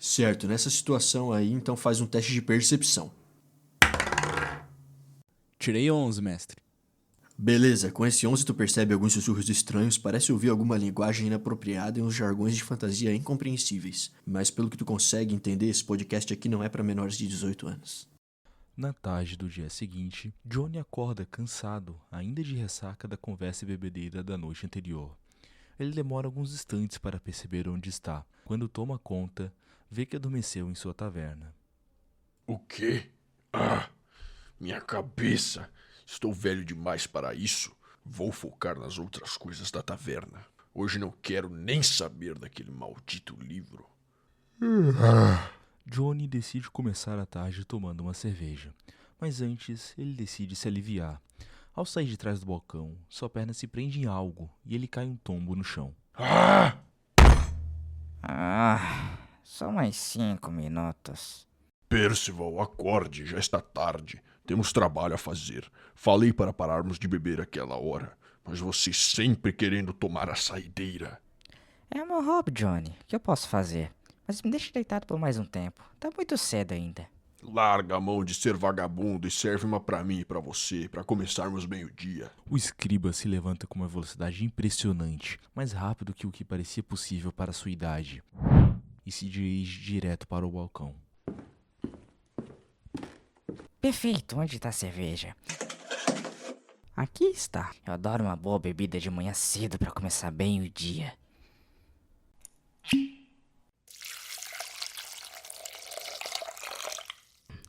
Certo, nessa situação aí, então faz um teste de percepção. Tirei 11, mestre. Beleza, com esse 11 tu percebe alguns sussurros estranhos, parece ouvir alguma linguagem inapropriada e uns jargões de fantasia incompreensíveis. Mas pelo que tu consegue entender, esse podcast aqui não é pra menores de 18 anos. Na tarde do dia seguinte, Johnny acorda cansado, ainda de ressaca da conversa e bebedeira da noite anterior. Ele demora alguns instantes para perceber onde está. Quando toma conta, vê que adormeceu em sua taverna. O quê? Minha cabeça! Estou velho demais para isso. Vou focar nas outras coisas da taverna. Hoje não quero nem saber daquele maldito livro. Johnny decide começar a tarde tomando uma cerveja, mas antes ele decide se aliviar. Ao sair de trás do balcão, sua perna se prende em algo e ele cai um tombo no chão. Só mais 5 minutos. Percival, acorde, já está tarde. Temos trabalho a fazer. Falei para pararmos de beber aquela hora, mas você sempre querendo tomar a saideira. É o meu hobby, Johnny. O que eu posso fazer? Mas me deixe deitado por mais um tempo. Tá muito cedo ainda. Larga a mão de ser vagabundo e serve uma pra mim e pra você, pra começarmos bem o dia. O escriba se levanta com uma velocidade impressionante, mais rápido que o que parecia possível para sua idade, e se dirige direto para o balcão. Perfeito, onde tá a cerveja? Aqui está. Eu adoro uma boa bebida de manhã cedo pra começar bem o dia.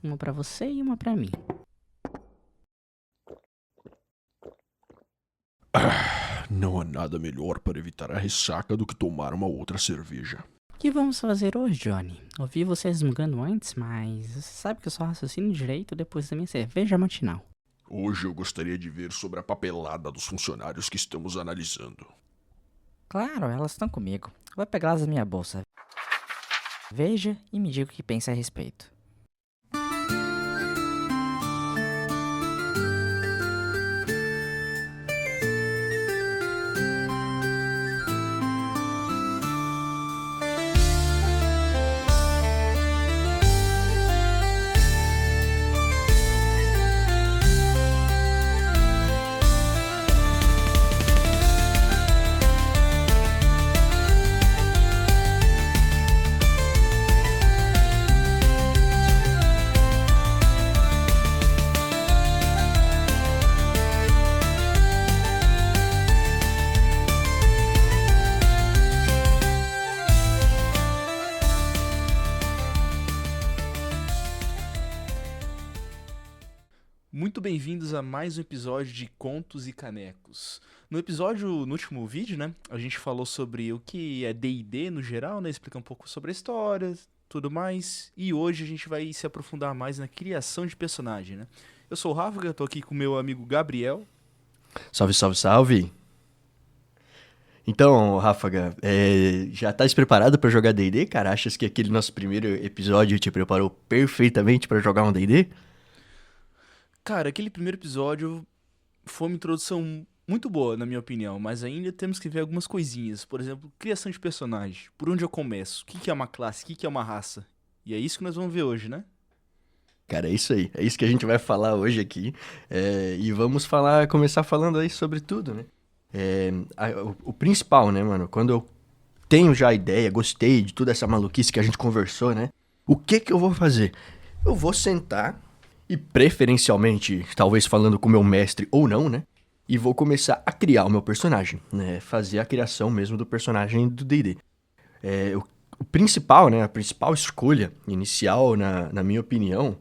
Uma pra você e uma pra mim. Não há nada melhor para evitar a ressaca do que tomar uma outra cerveja. O que vamos fazer hoje, Johnny? Ouvi você resmungando antes, mas você sabe que eu só raciocino direito depois da minha cerveja matinal. Hoje eu gostaria de ver sobre a papelada dos funcionários que estamos analisando. Claro, elas estão comigo. Vou pegá-las da minha bolsa. Veja e me diga o que pensa a respeito. Muito bem-vindos a mais um episódio de Contos e Canecos. No último vídeo, né, a gente falou sobre o que é D&D no geral, né, explicar um pouco sobre a história, tudo mais, e hoje a gente vai se aprofundar mais na criação de personagem, né. Eu sou o Rafa, tô aqui com o meu amigo Gabriel. Salve, salve, salve! Então, Ráfaga, já tá preparado pra jogar D&D, cara? Achas que aquele nosso primeiro episódio te preparou perfeitamente pra jogar um D&D? Cara, aquele primeiro episódio foi uma introdução muito boa, na minha opinião, mas ainda temos que ver algumas coisinhas. Por exemplo, criação de personagem. Por onde eu começo? O que é uma classe? O que é uma raça? E é isso que nós vamos ver hoje, né? Cara, é isso aí. É isso que a gente vai falar hoje aqui. E vamos começar falando aí sobre tudo, né? O principal, né, mano? Quando eu tenho já a ideia, gostei de toda essa maluquice que a gente conversou, né? O que eu vou fazer? Eu vou sentar e preferencialmente, talvez falando com o meu mestre ou não, né? E vou começar a criar o meu personagem, né? Fazer a criação mesmo do personagem do D&D. O principal, né? A principal escolha inicial, na minha opinião,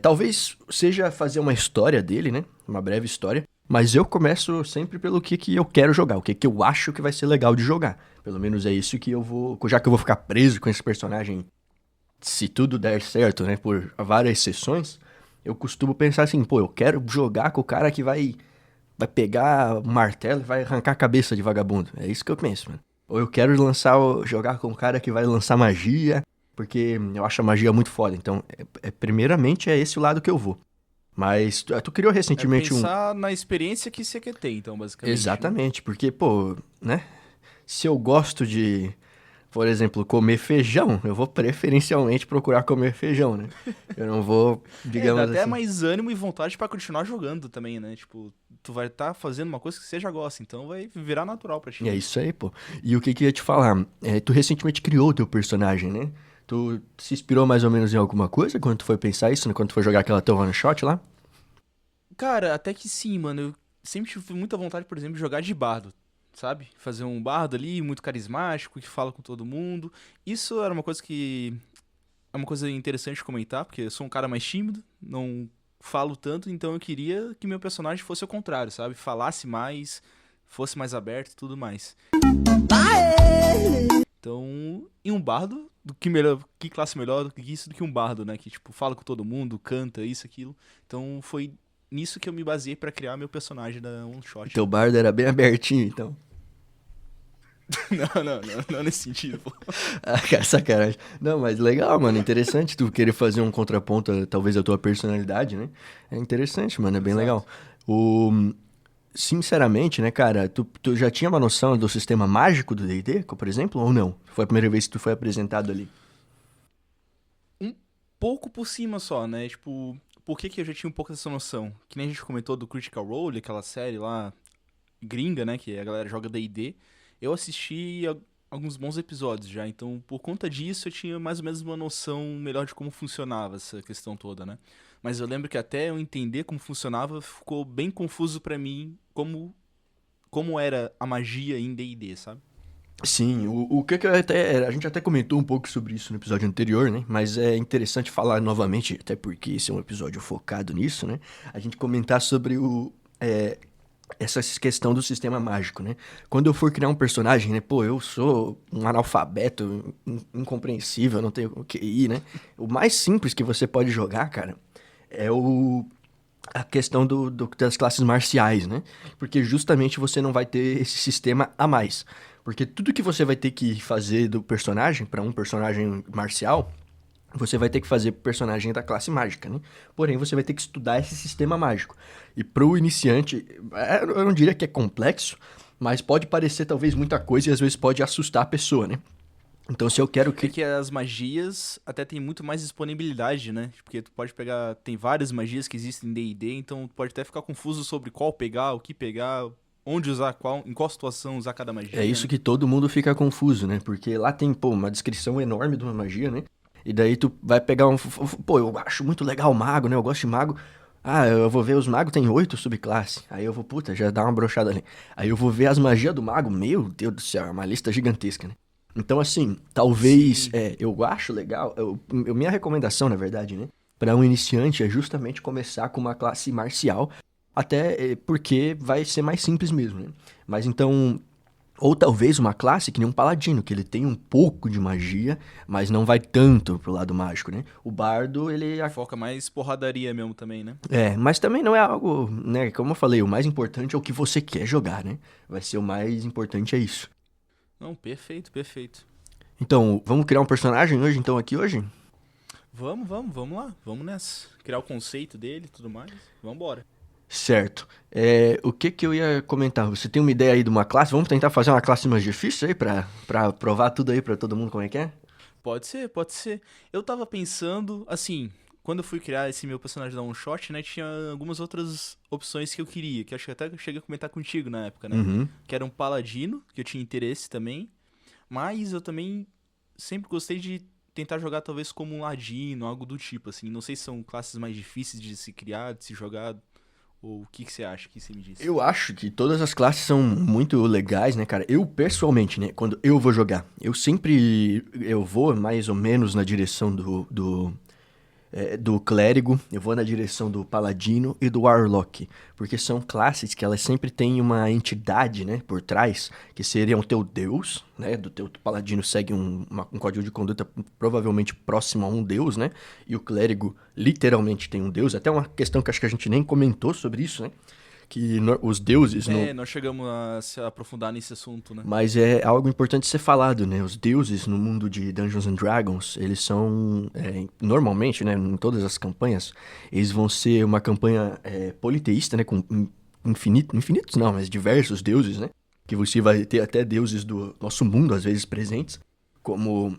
talvez seja fazer uma história dele, né? Uma breve história. Mas eu começo sempre pelo que eu quero jogar, o que eu acho que vai ser legal de jogar. Pelo menos é isso que eu vou... Já que eu vou ficar preso com esse personagem, se tudo der certo, né, por várias sessões, eu costumo pensar assim, eu quero jogar com o cara que vai pegar o martelo e vai arrancar a cabeça de vagabundo. É isso que eu penso, mano. Ou eu quero jogar com o cara que vai lançar magia, porque eu acho a magia muito foda. Então, primeiramente é esse o lado que eu vou. Mas tu criou recentemente pensar na experiência que você quer ter, então, basicamente. Exatamente, né? Porque, né? Se eu gosto de por exemplo, comer feijão, eu vou preferencialmente procurar comer feijão, né? Eu não vou, digamos dá até assim... mais ânimo e vontade pra continuar jogando também, né? Tipo, tu vai estar fazendo uma coisa que você já gosta, então vai virar natural pra ti. É isso aí, pô. E o que que eu ia te falar? Tu recentemente criou o teu personagem, né? Tu se inspirou mais ou menos em alguma coisa quando tu foi pensar isso, né? Quando tu foi jogar aquela tua one shot lá? Cara, até que sim, mano. Eu sempre tive muita vontade, por exemplo, de jogar de bardo, sabe? Fazer um bardo ali, muito carismático, que fala com todo mundo. Isso era uma coisa que... É uma coisa interessante de comentar, porque eu sou um cara mais tímido, não falo tanto, então eu queria que meu personagem fosse o contrário, sabe? Falasse mais, fosse mais aberto e tudo mais. Então, em um bardo, que classe melhor do que isso do que um bardo, né? Que, tipo, fala com todo mundo, canta, isso, aquilo. Então, foi nisso que eu me baseei pra criar meu personagem da One Shot. Teu bardo era bem abertinho, então. Não nesse sentido, pô. Ah, cara, sacanagem. Não, mas legal, mano. Interessante tu querer fazer um contraponto, talvez, à tua personalidade, né? É interessante, mano. É bem Exato. legal. O... Sinceramente, né, cara, tu já tinha uma noção do sistema mágico do D&D, por exemplo, ou não? Foi a primeira vez que tu foi apresentado ali? Um pouco por cima só, né? Tipo, por que que eu já tinha um pouco dessa noção? Que nem a gente comentou do Critical Role, aquela série lá gringa, né? Que a galera joga D&D. Eu assisti alguns bons episódios já, então por conta disso eu tinha mais ou menos uma noção melhor de como funcionava essa questão toda, né? Mas eu lembro que até eu entender como funcionava, ficou bem confuso pra mim como era a magia em D&D, sabe? Sim, o que eu até... A gente até comentou um pouco sobre isso no episódio anterior, né? Mas é interessante falar novamente, até porque esse é um episódio focado nisso, né? A gente comentar sobre essa questão do sistema mágico, né? Quando eu for criar um personagem, né? Pô, eu sou um analfabeto incompreensível, não tenho QI, né? O mais simples que você pode jogar, cara, é a questão das classes marciais, né? Porque justamente você não vai ter esse sistema a mais. Porque tudo que você vai ter que fazer do personagem, para um personagem marcial, você vai ter que fazer pro personagem da classe mágica, né? Porém, você vai ter que estudar esse sistema mágico. E pro iniciante, eu não diria que é complexo, mas pode parecer talvez muita coisa e às vezes pode assustar a pessoa, né? Então, se eu quero É que as magias até tem muito mais disponibilidade, né? Porque tu pode pegar. Tem várias magias que existem em D&D, então tu pode até ficar confuso sobre qual pegar, o que pegar, onde usar qual, em qual situação usar cada magia. É isso né? que todo mundo fica confuso, né? Porque lá tem, pô, uma descrição enorme de uma magia, né? E daí tu vai pegar Pô, eu acho muito legal o mago, né? Eu gosto de mago. Ah, eu vou ver os magos tem 8 subclasses. Aí eu vou, puta, já dá uma brochada ali. Aí eu vou ver as magias do mago. Meu Deus do céu, é uma lista gigantesca, né? Então, assim, talvez Sim. eu acho legal. Minha recomendação, na verdade, né? Pra um iniciante é justamente começar com uma classe marcial. Até porque vai ser mais simples mesmo, né? Mas então, ou talvez uma classe que nem um paladino, que ele tem um pouco de magia, mas não vai tanto pro lado mágico, né? O bardo, ele... Foca mais porradaria mesmo também, né? Mas também não é algo, né? Como eu falei, o mais importante é o que você quer jogar, né? Vai ser o mais importante é isso. Não, perfeito, perfeito. Então, vamos criar um personagem hoje, então, aqui hoje? Vamos lá, vamos nessa. Criar o conceito dele e tudo mais. Vambora. Certo. O que que eu ia comentar? Você tem uma ideia aí de uma classe? Vamos tentar fazer uma classe mais difícil aí pra provar tudo aí pra todo mundo como é que é? Pode ser, pode ser. Eu tava pensando, assim, quando eu fui criar esse meu personagem da One Shot, né, tinha algumas outras opções que eu queria, que eu acho que até eu cheguei a comentar contigo na época, né? Uhum. Que era um paladino, que eu tinha interesse também, mas eu também sempre gostei de tentar jogar talvez como um ladino, algo do tipo, assim. Não sei se são classes mais difíceis de se criar, de se jogar, ou o que que você acha, o que você me disse? Eu acho que todas as classes são muito legais, né, cara? Eu, pessoalmente, né, quando eu vou jogar, eu vou mais ou menos na direção do clérigo, eu vou na direção do paladino e do warlock, porque são classes que elas sempre têm uma entidade, né, por trás, que seria o teu deus, né, do teu paladino segue um código de conduta provavelmente próximo a um deus, né, e o clérigo literalmente tem um deus, até uma questão que acho que a gente nem comentou sobre isso, né, que os deuses Nós chegamos a se aprofundar nesse assunto, né? mas é algo importante ser falado, né? Os deuses no mundo de Dungeons and Dragons, eles são, normalmente, né, em todas as campanhas, eles vão ser uma campanha politeísta, né, com infinitos não, mas diversos deuses, né? Que você vai ter até deuses do nosso mundo, às vezes, presentes, como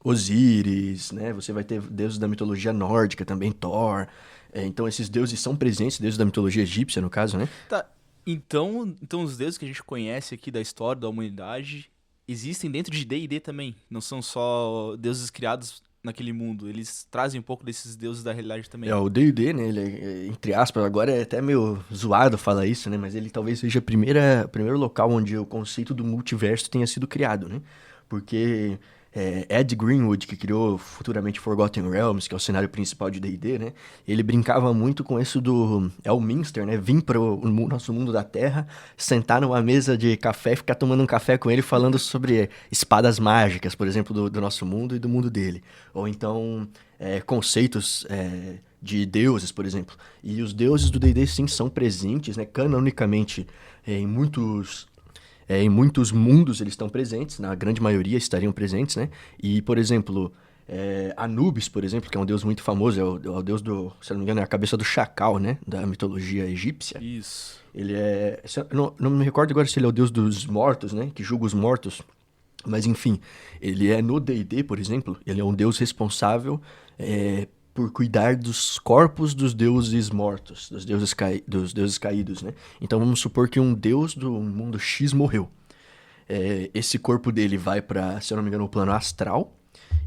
Osíris, né? Você vai ter deuses da mitologia nórdica também, Thor. Então esses deuses são presentes, deuses da mitologia egípcia, no caso, né? Tá, então os deuses que a gente conhece aqui da história da humanidade existem dentro de D&D também. Não são só deuses criados naquele mundo. Eles trazem um pouco desses deuses da realidade também. O D&D, né? Ele entre aspas, agora é até meio zoado falar isso, né? Mas ele talvez seja o primeiro local onde o conceito do multiverso tenha sido criado, né? Porque Ed Greenwood, que criou futuramente Forgotten Realms, que é o cenário principal de D&D, né? Ele brincava muito com isso do Elminster, né? Vir para o nosso mundo da Terra, sentar numa mesa de café, ficar tomando um café com ele, falando sobre espadas mágicas, por exemplo, do nosso mundo e do mundo dele. Ou então, conceitos de deuses, por exemplo. E os deuses do D&D, sim, são presentes, né? Canonicamente, em muitos mundos eles estão presentes, na grande maioria estariam presentes, né? E, por exemplo, Anubis, por exemplo, que é um deus muito famoso, é o deus se eu não me engano, é a cabeça do chacal, né? Da mitologia egípcia. Isso. Ele não me recordo agora se ele é o deus dos mortos, né? Que julga os mortos. Mas, enfim, ele é no D&D, por exemplo, ele é um deus responsável por cuidar dos corpos dos deuses mortos, dos deuses caídos, né? Então vamos supor que um deus do mundo X morreu. Esse corpo dele vai para, se eu não me engano, o plano astral.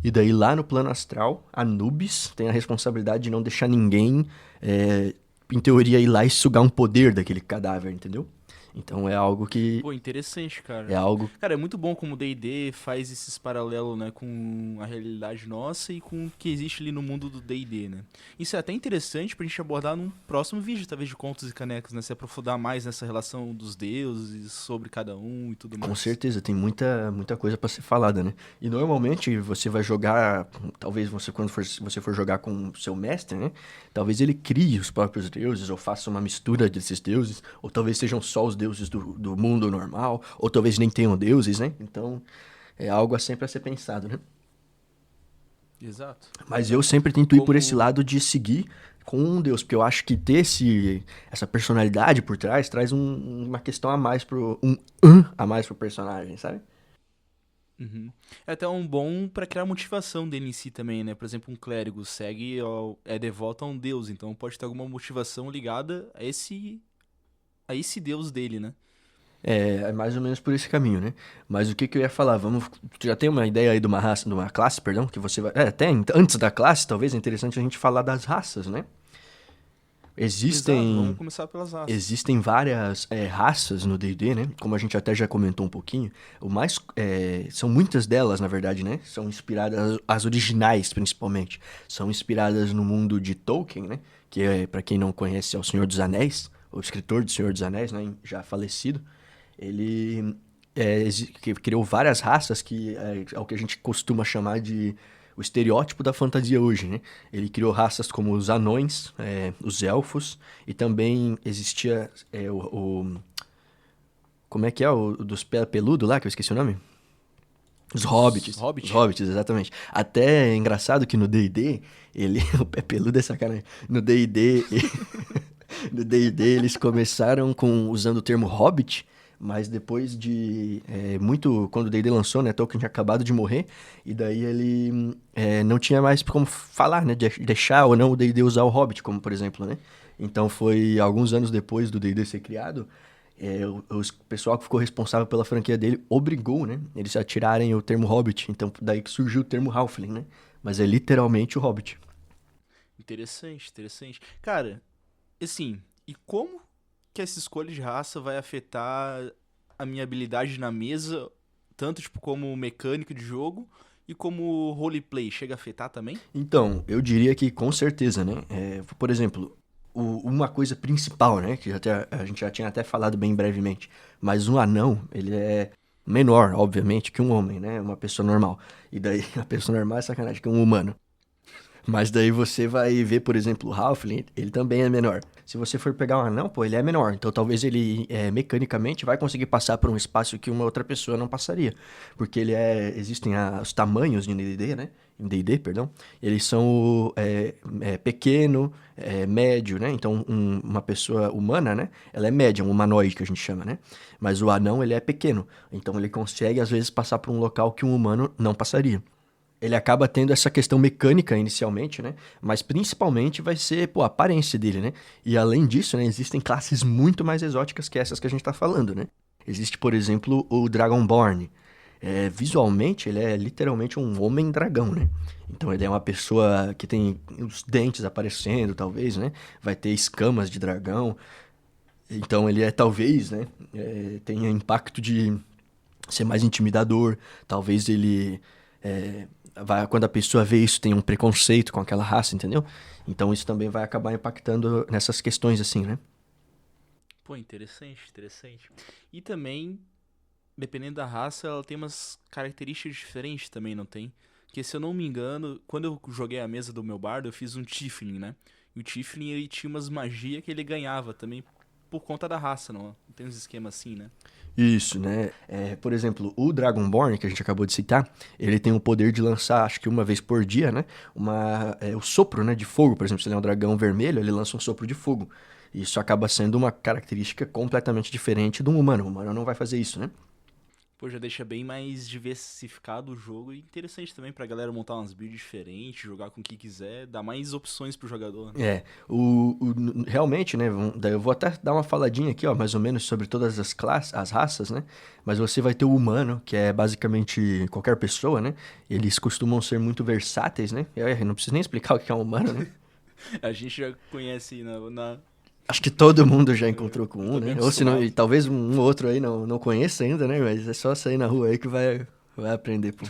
E daí lá no plano astral, Anubis tem a responsabilidade de não deixar ninguém, em teoria, ir lá e sugar um poder daquele cadáver, entendeu? Então é algo que... Pô, interessante, cara. É algo... Cara, é muito bom como o D&D faz esses paralelos, né, com a realidade nossa e com o que existe ali no mundo do D&D, né? Isso é até interessante pra gente abordar num próximo vídeo, talvez, de Contos e Canecas, né? Se aprofundar mais nessa relação dos deuses, sobre cada um e tudo mais. Com certeza, tem muita coisa pra ser falada, né? E normalmente você vai jogar, talvez quando você for jogar com o seu mestre, né? Talvez ele crie os próprios deuses, ou faça uma mistura desses deuses, ou talvez sejam só os deuses do mundo normal, ou talvez nem tenham deuses, né? Então, é algo sempre a ser pensado, né? Exato. Mas eu sempre tento ir por esse lado de seguir com um deus, porque eu acho que ter essa personalidade por trás traz uma questão a mais a mais pro personagem, sabe? Uhum. É até um bom pra criar motivação dele em si também, né? Por exemplo, um clérigo é devoto a um deus, então pode ter alguma motivação ligada a esse deus dele, né? É mais ou menos por esse caminho, né? Mas o que eu ia falar? Tu já tem uma ideia aí de uma raça, de uma classe, perdão, que você vai... até antes da classe, talvez é interessante a gente falar das raças, né? Exato, vamos começar pelas raças. Existem várias raças no D&D, né? Como a gente até já comentou um pouquinho. São muitas delas, na verdade, né? São inspiradas, as originais, principalmente. São inspiradas no mundo de Tolkien, né? Que, pra quem não conhece, é o Senhor dos Anéis. O escritor do Senhor dos Anéis, né? Já falecido. Ele criou várias raças que é o que a gente costuma chamar de o estereótipo da fantasia hoje, né? Ele criou raças como os anões, os elfos, e também existia como é que é o dos pé peludo lá, que eu esqueci o nome? Os hobbits. Os hobbits, exatamente. Até é engraçado que no D&D, o pé peludo é sacanagem. No D&D, no D&D eles começaram usando o termo hobbit, mas depois de quando o D&D lançou, né, Tolkien tinha acabado de morrer, e daí ele não tinha mais como falar, né, de deixar ou não o D&D usar o Hobbit, como por exemplo, né. Então foi alguns anos depois do D&D ser criado, o pessoal que ficou responsável pela franquia dele obrigou, né, eles a tirarem o termo Hobbit, então daí que surgiu o termo Halfling, né, mas é literalmente o Hobbit. Interessante, interessante. Cara, assim, e como que essa escolha de raça vai afetar a minha habilidade na mesa, tanto tipo como mecânica de jogo e como roleplay? Chega a afetar também? Então, eu diria que com certeza, né? Por exemplo, uma coisa principal, né? Que a gente já tinha até falado bem brevemente, mas um anão, ele é menor, obviamente, que um homem, né? Uma pessoa normal. E daí, a pessoa normal é sacanagem, que um humano. Mas daí você vai ver, por exemplo, o Halfling, ele também é menor. Se você for pegar um anão, pô, ele é menor. Então talvez ele, mecanicamente, vai conseguir passar por um espaço que uma outra pessoa não passaria. Porque existem os tamanhos de D&D, né? Em D&D, perdão. Eles são pequeno, médio, né? Então uma pessoa humana, né? Ela é média, um humanoide que a gente chama, né? Mas o anão, ele é pequeno. Então ele consegue, às vezes, passar por um local que um humano não passaria. Ele acaba tendo essa questão mecânica inicialmente, né? Mas principalmente vai ser, pô, a aparência dele, né? E além disso, né, existem classes muito mais exóticas que essas que a gente tá falando, né? Existe, por exemplo, o Dragonborn. Visualmente, ele é literalmente um homem-dragão, né? Então ele é uma pessoa que tem os dentes aparecendo, talvez, né? Vai ter escamas de dragão. Então ele talvez, né? Tenha impacto de ser mais intimidador. Talvez ele quando a pessoa vê isso, tem um preconceito com aquela raça, entendeu? Então isso também vai acabar impactando nessas questões assim, né? Pô, interessante, interessante. E também, dependendo da raça, ela tem umas características diferentes também, não tem? Porque se eu não me engano, quando eu joguei a mesa do meu bardo, eu fiz um Tiefling, né? E o Tiefling, ele tinha umas magias que ele ganhava também por conta da raça, não? Não tem uns esquemas assim, né? Isso, né? Por exemplo, o Dragonborn, que a gente acabou de citar, ele tem o poder de lançar, acho que uma vez por dia, né? O sopro, né, de fogo. Por exemplo, se ele é um dragão vermelho, ele lança um sopro de fogo. Isso acaba sendo uma característica completamente diferente de um humano. O humano não vai fazer isso, né? Pô, já deixa bem mais diversificado o jogo e interessante também pra galera montar umas builds diferentes, jogar com o que quiser, dar mais opções pro jogador, né? Realmente, né? Daí eu vou até dar uma faladinha aqui, ó, mais ou menos sobre todas as classes, as raças, né? Mas você vai ter o humano, que é basicamente qualquer pessoa, né? Eles costumam ser muito versáteis, né? Eu não preciso nem explicar o que é um humano, né? A gente já conhece Acho que todo mundo já encontrou com eu um, tô bem né? Ou se não, e acostumado. talvez um outro aí não conheça ainda, né? Mas é só sair na rua aí que vai aprender, pô.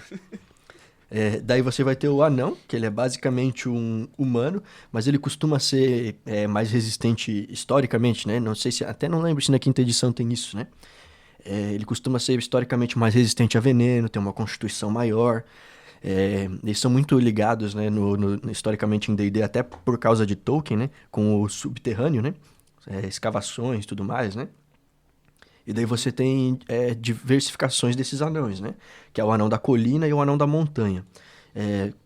Daí você vai ter o anão, que ele é basicamente um humano, mas ele costuma ser mais resistente historicamente, né? Não sei se, até não lembro se na quinta edição tem isso, né? Ele costuma ser historicamente mais resistente a veneno, tem uma constituição maior. Eles são muito ligados, né, historicamente em D&D, até por causa de Tolkien, né? Com o subterrâneo, né? Escavações e tudo mais, né? E daí você tem diversificações desses anões, né? Que é o anão da colina e o anão da montanha.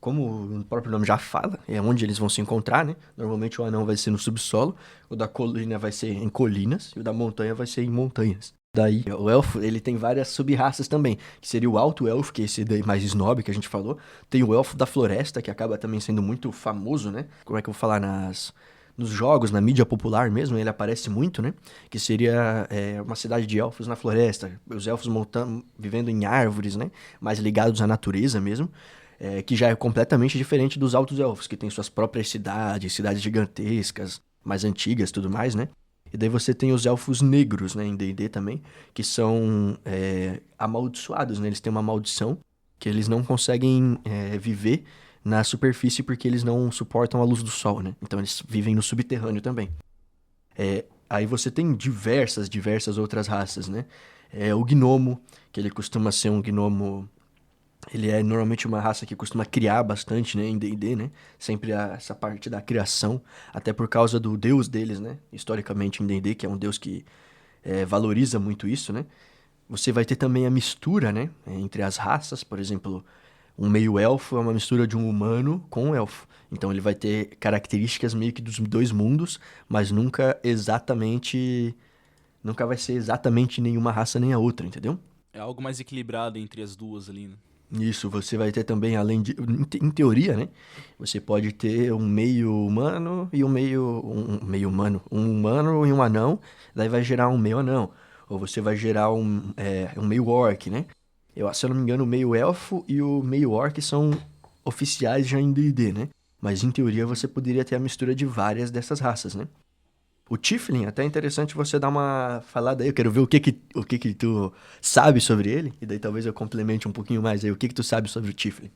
Como o próprio nome já fala, é onde eles vão se encontrar, né? Normalmente o anão vai ser no subsolo, o da colina vai ser em colinas e o da montanha vai ser em montanhas. Daí, o elfo, ele tem várias sub-raças também, que seria o alto elfo, que é esse daí mais snob que a gente falou. Tem o elfo da floresta, que acaba também sendo muito famoso, né? Como é que eu vou falar nos jogos, na mídia popular mesmo, ele aparece muito, né? Que seria uma cidade de elfos na floresta, os elfos vivendo em árvores, né? Mais ligados à natureza mesmo, que já é completamente diferente dos altos elfos, que têm suas próprias cidades gigantescas, mais antigas, tudo mais, né? E daí você tem os elfos negros, né, em D&D também, que são amaldiçoados, né? Eles têm uma maldição que eles não conseguem viver na superfície porque eles não suportam a luz do sol, né? Então eles vivem no subterrâneo também. Aí você tem diversas outras raças, né? O gnomo, que ele costuma ser um gnomo. Ele é normalmente uma raça que costuma criar bastante, né, em D&D, né? Sempre essa parte da criação, até por causa do deus deles, né? Historicamente em D&D, que é um deus que valoriza muito isso, né? Você vai ter também a mistura, né, entre as raças, por exemplo, um meio-elfo é uma mistura de um humano com um elfo. Então ele vai ter características meio que dos dois mundos, mas nunca vai ser exatamente nenhuma raça nem a outra, entendeu? É algo mais equilibrado entre as duas ali, né? Isso, você vai ter também, além de. Em teoria, né? Você pode ter um meio humano e um meio humano. Um humano e um anão, daí vai gerar um meio anão. Ou você vai gerar um meio orc, né? Se eu não me engano, o meio elfo e o meio orc são oficiais já em D&D, né? Mas em teoria você poderia ter a mistura de várias dessas raças, né? O Tiflin, até é interessante você dar uma falada aí. Eu quero ver o que que tu sabe sobre ele. E daí talvez eu complemente um pouquinho mais aí. O que que tu sabe sobre o Tiflin?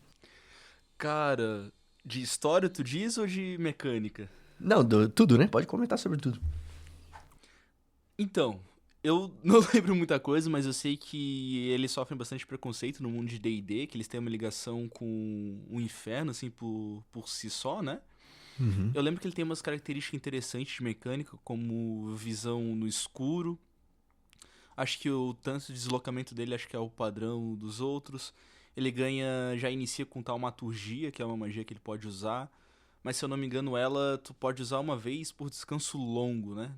Cara, de história tu diz ou de mecânica? Não, tudo, né? Pode comentar sobre tudo. Então, Eu não lembro muita coisa, mas eu sei que eles sofrem bastante preconceito no mundo de D&D, que eles têm uma ligação com o inferno, assim, por si só, né? Uhum. Eu lembro que ele tem umas características interessantes de mecânica, como visão no escuro. Acho que o tanto de deslocamento dele acho que é o padrão dos outros. Ele ganha, já inicia com taumaturgia, que é uma magia que ele pode usar. Mas se eu não me engano, ela tu pode usar uma vez por descanso longo, né?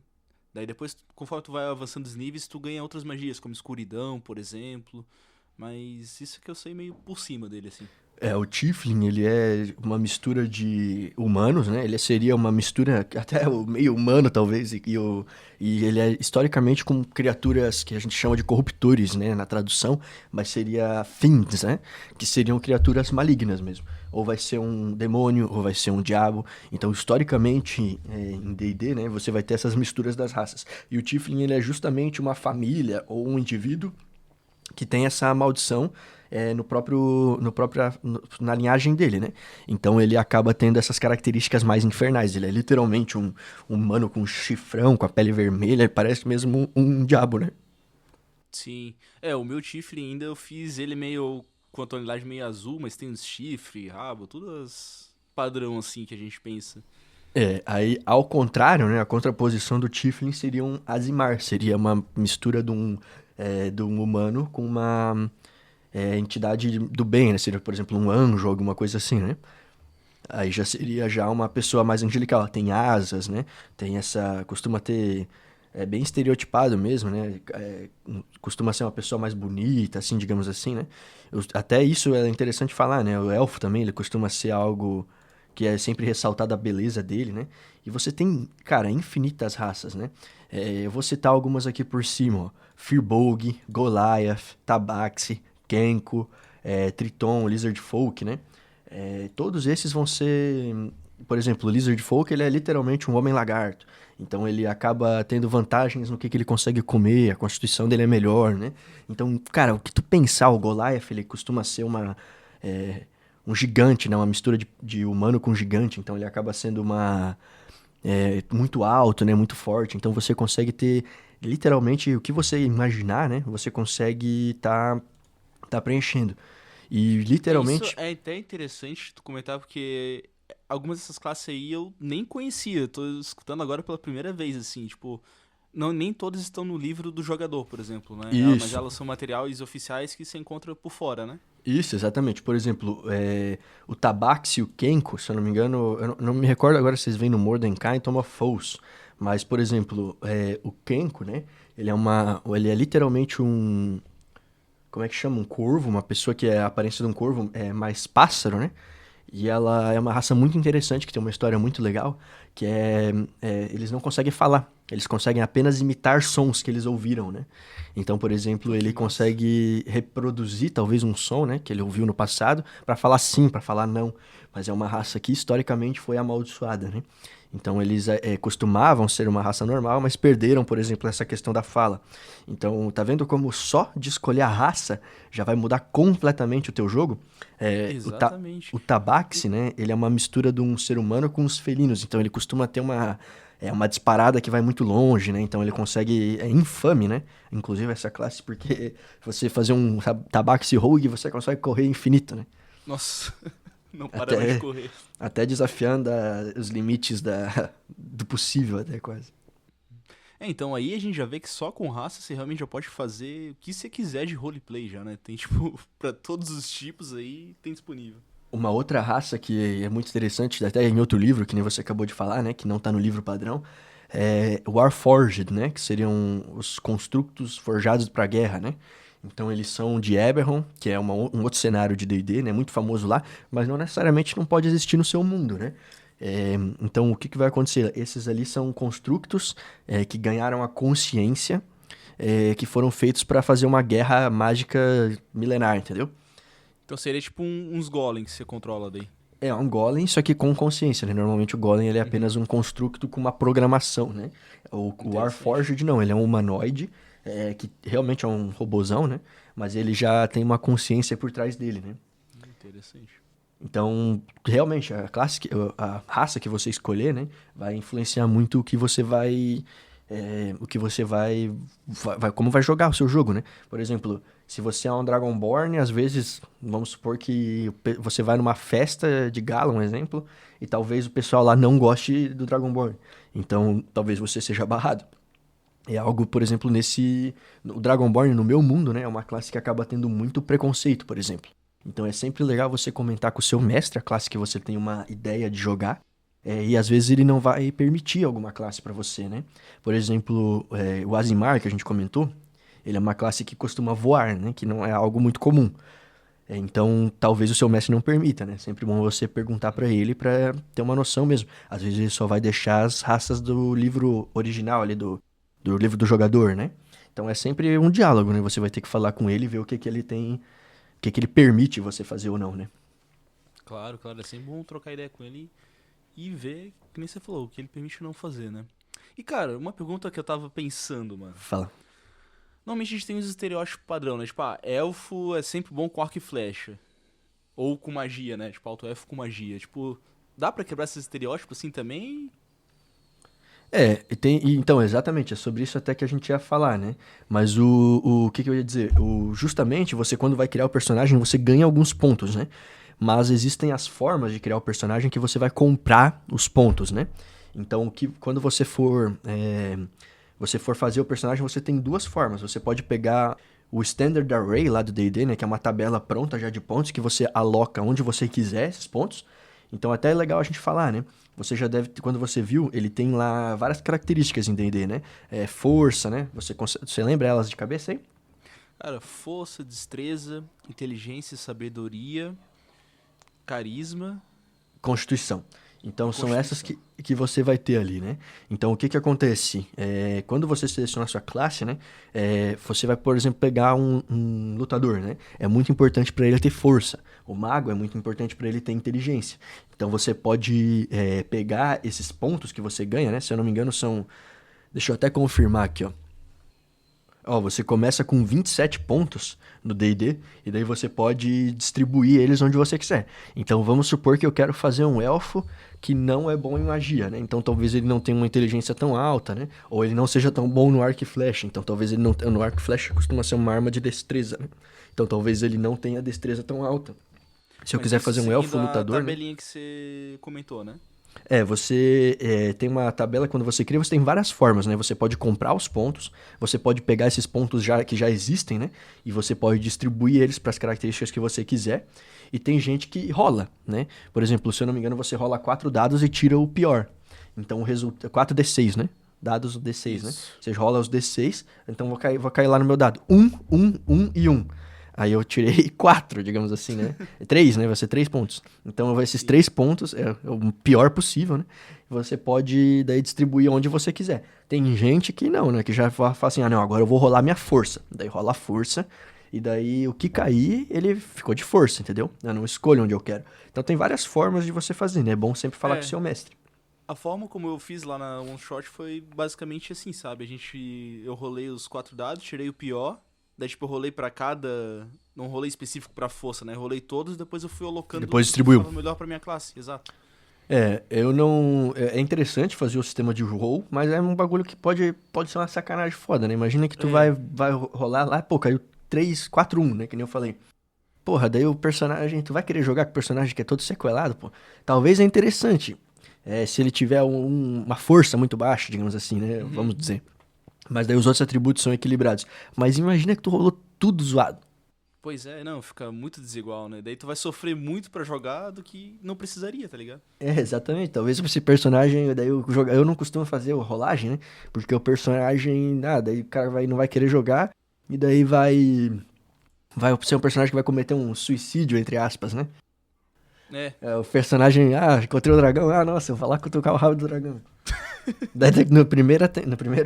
Daí depois, conforme tu vai avançando os níveis, tu ganha outras magias, como escuridão, por exemplo. Mas isso que eu sei meio por cima dele, assim. O Tiflin, ele é uma mistura de humanos, né? Ele seria uma mistura, até o meio humano, talvez, e ele é historicamente com criaturas que a gente chama de corruptores, né? Na tradução, mas seria fiends, né? Que seriam criaturas malignas mesmo. Ou vai ser um demônio, ou vai ser um diabo. Então, historicamente, em D&D, né? Você vai ter essas misturas das raças. E o Tiflin, ele é justamente uma família ou um indivíduo que tem essa maldição na linhagem dele, né? Então ele acaba tendo essas características mais infernais. Ele é literalmente um humano com um chifrão, com a pele vermelha, ele parece mesmo um diabo, né? Sim. O meu chifre ainda eu fiz ele meio com a tonalidade meio azul, mas tem uns chifre, rabo, todas padrão assim que a gente pensa. Aí ao contrário, né? A contraposição do Tiflin seria um Azimar, seria uma mistura de um humano com uma entidade do bem, né? Seria, por exemplo, um anjo, alguma coisa assim, né? Aí já seria já uma pessoa mais angelical. Ela tem asas, né? Tem essa... Costuma ter... É bem estereotipado mesmo, né? Costuma ser uma pessoa mais bonita, assim, digamos assim, né? Até isso é interessante falar, né? O elfo também, ele costuma ser algo que é sempre ressaltado a beleza dele, né? E você tem, cara, infinitas raças, né? Eu vou citar algumas aqui por cima, ó. Firbolg, Goliath, Tabaxi, Kenko, Triton, Lizard Folk, né? Todos esses vão ser... Por exemplo, o Lizard Folk, ele é literalmente um homem-lagarto. Então ele acaba tendo vantagens no que ele consegue comer, a constituição dele é melhor, né? Então, cara, o que tu pensar, o Goliath, ele costuma ser um gigante, né? Uma mistura de humano com gigante. Então ele acaba sendo muito alto, né? Muito forte. Então você consegue ter literalmente o que você imaginar, né? Você consegue tá preenchendo. E Isso literalmente. é até interessante tu comentar, porque algumas dessas classes aí eu nem conhecia. Tô escutando agora pela primeira vez, assim, tipo. Não, nem todas estão no livro do jogador, por exemplo, né? Mas Isso. elas são materiais oficiais que se encontram por fora, né? Isso, exatamente. Por exemplo, o Tabaxi e o Kenko, se eu não me engano, eu não me recordo agora se vocês veem no Mordecai e Toma Foes. Mas, por exemplo, o Kenko, né? Ele é literalmente um. Como é que chama? Um corvo, uma pessoa que é a aparência de um corvo, é mais pássaro, né? E ela é uma raça muito interessante, que tem uma história muito legal, que eles não conseguem falar, eles conseguem apenas imitar sons que eles ouviram, né? Então, por exemplo, Pô, que ele massa. consegue reproduzir talvez um som, né, que ele ouviu no passado, para falar sim, para falar não. Mas é uma raça que historicamente foi amaldiçoada, né? Então eles costumavam ser uma raça normal, mas perderam, por exemplo, essa questão da fala. Então, tá vendo como só de escolher a raça já vai mudar completamente o teu jogo? Exatamente. O Tabaxi, né? Ele é uma mistura de um ser humano com os felinos. Então ele costuma ter uma disparada que vai muito longe, né? Então ele consegue... É infame, né? Inclusive essa classe, porque você fazer um Tabaxi Rogue, você consegue correr infinito, né? Nossa, não para mais de Até, correr. até desafiando os limites do possível, até quase. Então aí a gente já vê que só com raça você realmente já pode fazer o que você quiser de roleplay já, né? Tem tipo, pra todos os tipos aí, tem disponível. Uma outra raça que é muito interessante, até em outro livro, que nem você acabou de falar, né? Que não tá no livro padrão, é Warforged, né? Que seriam os construtos forjados para guerra, né? Então eles são de Eberron, que é um outro cenário de D&D, né? Muito famoso lá, mas não necessariamente não pode existir no seu mundo, né? Então o que vai acontecer? Esses ali são construtos que ganharam a consciência, que foram feitos para fazer uma guerra mágica milenar, entendeu? Então seria tipo uns golems que você controla daí. É um golem, só que com consciência, né? Normalmente o golem ele é Uhum. apenas um construto com uma programação, né? O Interessante. Warforged não, ele é um humanoide, que realmente é um robozão, né? Mas ele já tem uma consciência por trás dele, né? Interessante. Então, realmente, a raça que você escolher, né? Vai influenciar muito o que você vai o que você como vai jogar o seu jogo, né? Por exemplo, se você é um Dragonborn, às vezes, vamos supor que você vai numa festa de gala, um exemplo, e talvez o pessoal lá não goste do Dragonborn. Então, talvez você seja barrado. É algo, por exemplo, o Dragonborn, no meu mundo, né? É uma classe que acaba tendo muito preconceito, por exemplo. Então é sempre legal você comentar com o seu mestre a classe que você tem uma ideia de jogar. E às vezes ele não vai permitir alguma classe pra você, né? Por exemplo, o Azimar, que a gente comentou, ele é uma classe que costuma voar, né? Que não é algo muito comum. Então, talvez o seu mestre não permita, né? Sempre bom você perguntar pra ele pra ter uma noção mesmo. Às vezes ele só vai deixar as raças do livro original ali, do livro do jogador, né? Então é sempre um diálogo, né? Você vai ter que falar com ele e ver o que ele tem, o que ele permite você fazer ou não, né? Claro, claro, é sempre bom trocar ideia com ele e ver, que nem você falou, o que ele permite não fazer, né? E, cara, uma pergunta que eu tava pensando, mano. Fala. Normalmente a gente tem os estereótipos padrão, né? Tipo, elfo é sempre bom com arco e flecha. Ou com magia, né? Tipo, alto elfo com magia. Tipo, dá pra quebrar esses estereótipos assim também? Então, exatamente, é sobre isso até que a gente ia falar, né? Mas o que eu ia dizer? Justamente, você quando vai criar o personagem, você ganha alguns pontos, né? Mas existem as formas de criar o personagem que você vai comprar os pontos, né? Então, quando você for fazer o personagem, você tem duas formas. Você pode pegar o Standard Array lá do D&D, né? Que é uma tabela pronta já de pontos, que você aloca onde você quiser esses pontos. Então, até é legal a gente falar, né? Você já deve, quando você viu, ele tem lá várias características em D&D, né? Força, né? Você lembra elas de cabeça aí? Cara, força, destreza, inteligência, sabedoria, carisma Constituição. Então, e são essas constituição. que você vai ter ali, né? Então, o que acontece? Quando você seleciona a sua classe, né? Você vai, por exemplo, pegar um lutador, né? É muito importante para ele ter força. O mago é muito importante para ele ter inteligência. Então, você pode pegar esses pontos que você ganha, né? Se eu não me engano, são... Deixa eu até confirmar aqui, ó. Você começa com 27 pontos no D&D, e daí você pode distribuir eles onde você quiser. Então vamos supor que eu quero fazer um elfo que não é bom em magia, né? Então talvez ele não tenha uma inteligência tão alta, né? Ou ele não seja tão bom no arco e flecha. Então talvez ele não... No arco e flecha costuma ser uma arma de destreza, né? Então talvez ele não tenha destreza tão alta. Se eu Mas quiser isso fazer um seguindo elfo a lutador, né? tabelinha que você comentou, né? Você tem uma tabela, quando você cria, você tem várias formas, né? Você pode comprar os pontos, você pode pegar esses pontos que já existem, né? E você pode distribuir eles para as características que você quiser. E tem gente que rola, né? Por exemplo, se eu não me engano, você rola 4 dados e tira o pior. Então, o resultado... 4d6, né? Dados D6, né? Isso. Você rola os D6, então vou cair lá no meu dado. 1, 1 e 1. Aí eu tirei 4, digamos assim, né? 3, né? Vai ser 3 pontos. Então, esses 3 pontos é o pior possível, né? Você pode daí distribuir onde você quiser. Tem gente que não, né? Que já fala assim, não, agora eu vou rolar minha força. Daí rola a força, e daí o que cair, ele ficou de força, entendeu? Eu não escolho onde eu quero. Então tem várias formas de você fazer, né? É bom sempre falar com o seu mestre. A forma como eu fiz lá na One Shot foi basicamente assim, sabe? Eu rolei os 4 dados, tirei o pior. Daí, tipo, eu rolei pra cada... Não rolei específico pra força, né? Eu rolei todos e depois eu fui alocando Depois o que distribuiu. ficava melhor pra minha classe, exato. Eu não... É interessante fazer o sistema de roll, mas é um bagulho que pode ser uma sacanagem foda, né? Imagina que tu vai rolar lá, pô, caiu 3, 4, 1, né? Que nem eu falei. Porra, daí o personagem... Tu vai querer jogar com o personagem que é todo sequelado, pô. Talvez é interessante. Se ele tiver uma força muito baixa, digamos assim, né? Vamos dizer. Mas daí os outros atributos são equilibrados. Mas imagina que tu rolou tudo zoado. Pois é, não, fica muito desigual, né? Daí tu vai sofrer muito pra jogar do que não precisaria, tá ligado? Exatamente. Talvez esse personagem, daí eu não costumo fazer o rolagem, né? Porque o personagem, daí o cara não vai querer jogar, e daí vai ser um personagem que vai cometer um suicídio, entre aspas, né? O personagem, encontrei o dragão, nossa, eu vou lá cutucar o rabo do dragão. Daí no primeiro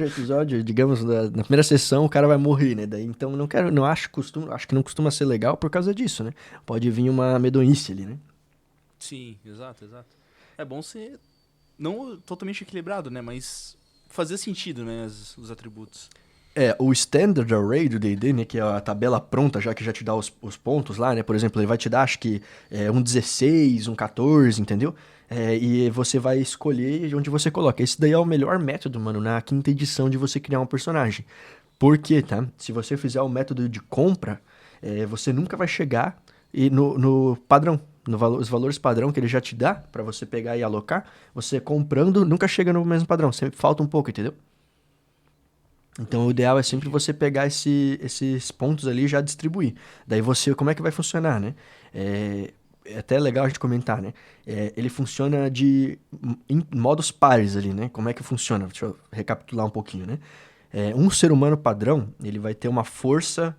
episódio, digamos, na primeira sessão, o cara vai morrer, né? Daí então acho que não costuma ser legal por causa disso, né? Pode vir uma medonhice ali, né? Sim, exato, exato. É bom ser não totalmente equilibrado, né? Mas fazer sentido, né? Os atributos. O Standard Array do D&D, né, que é a tabela pronta já que já te dá os pontos lá, né, por exemplo, ele vai te dar, acho que, um 16, um 14, entendeu? E você vai escolher onde você coloca. Esse daí é o melhor método, mano, na quinta edição de você criar um personagem. Por quê, tá? Se você fizer o método de compra, você nunca vai chegar no padrão, os valores padrão que ele já te dá pra você pegar e alocar, você comprando nunca chega no mesmo padrão, sempre falta um pouco, entendeu? Então, o ideal é sempre você pegar esses pontos ali e já distribuir. Daí você, como é que vai funcionar, né? É até legal a gente comentar, né? Ele funciona em modos pares ali, né? Como é que funciona? Deixa eu recapitular um pouquinho, né? Um ser humano padrão, ele vai ter uma força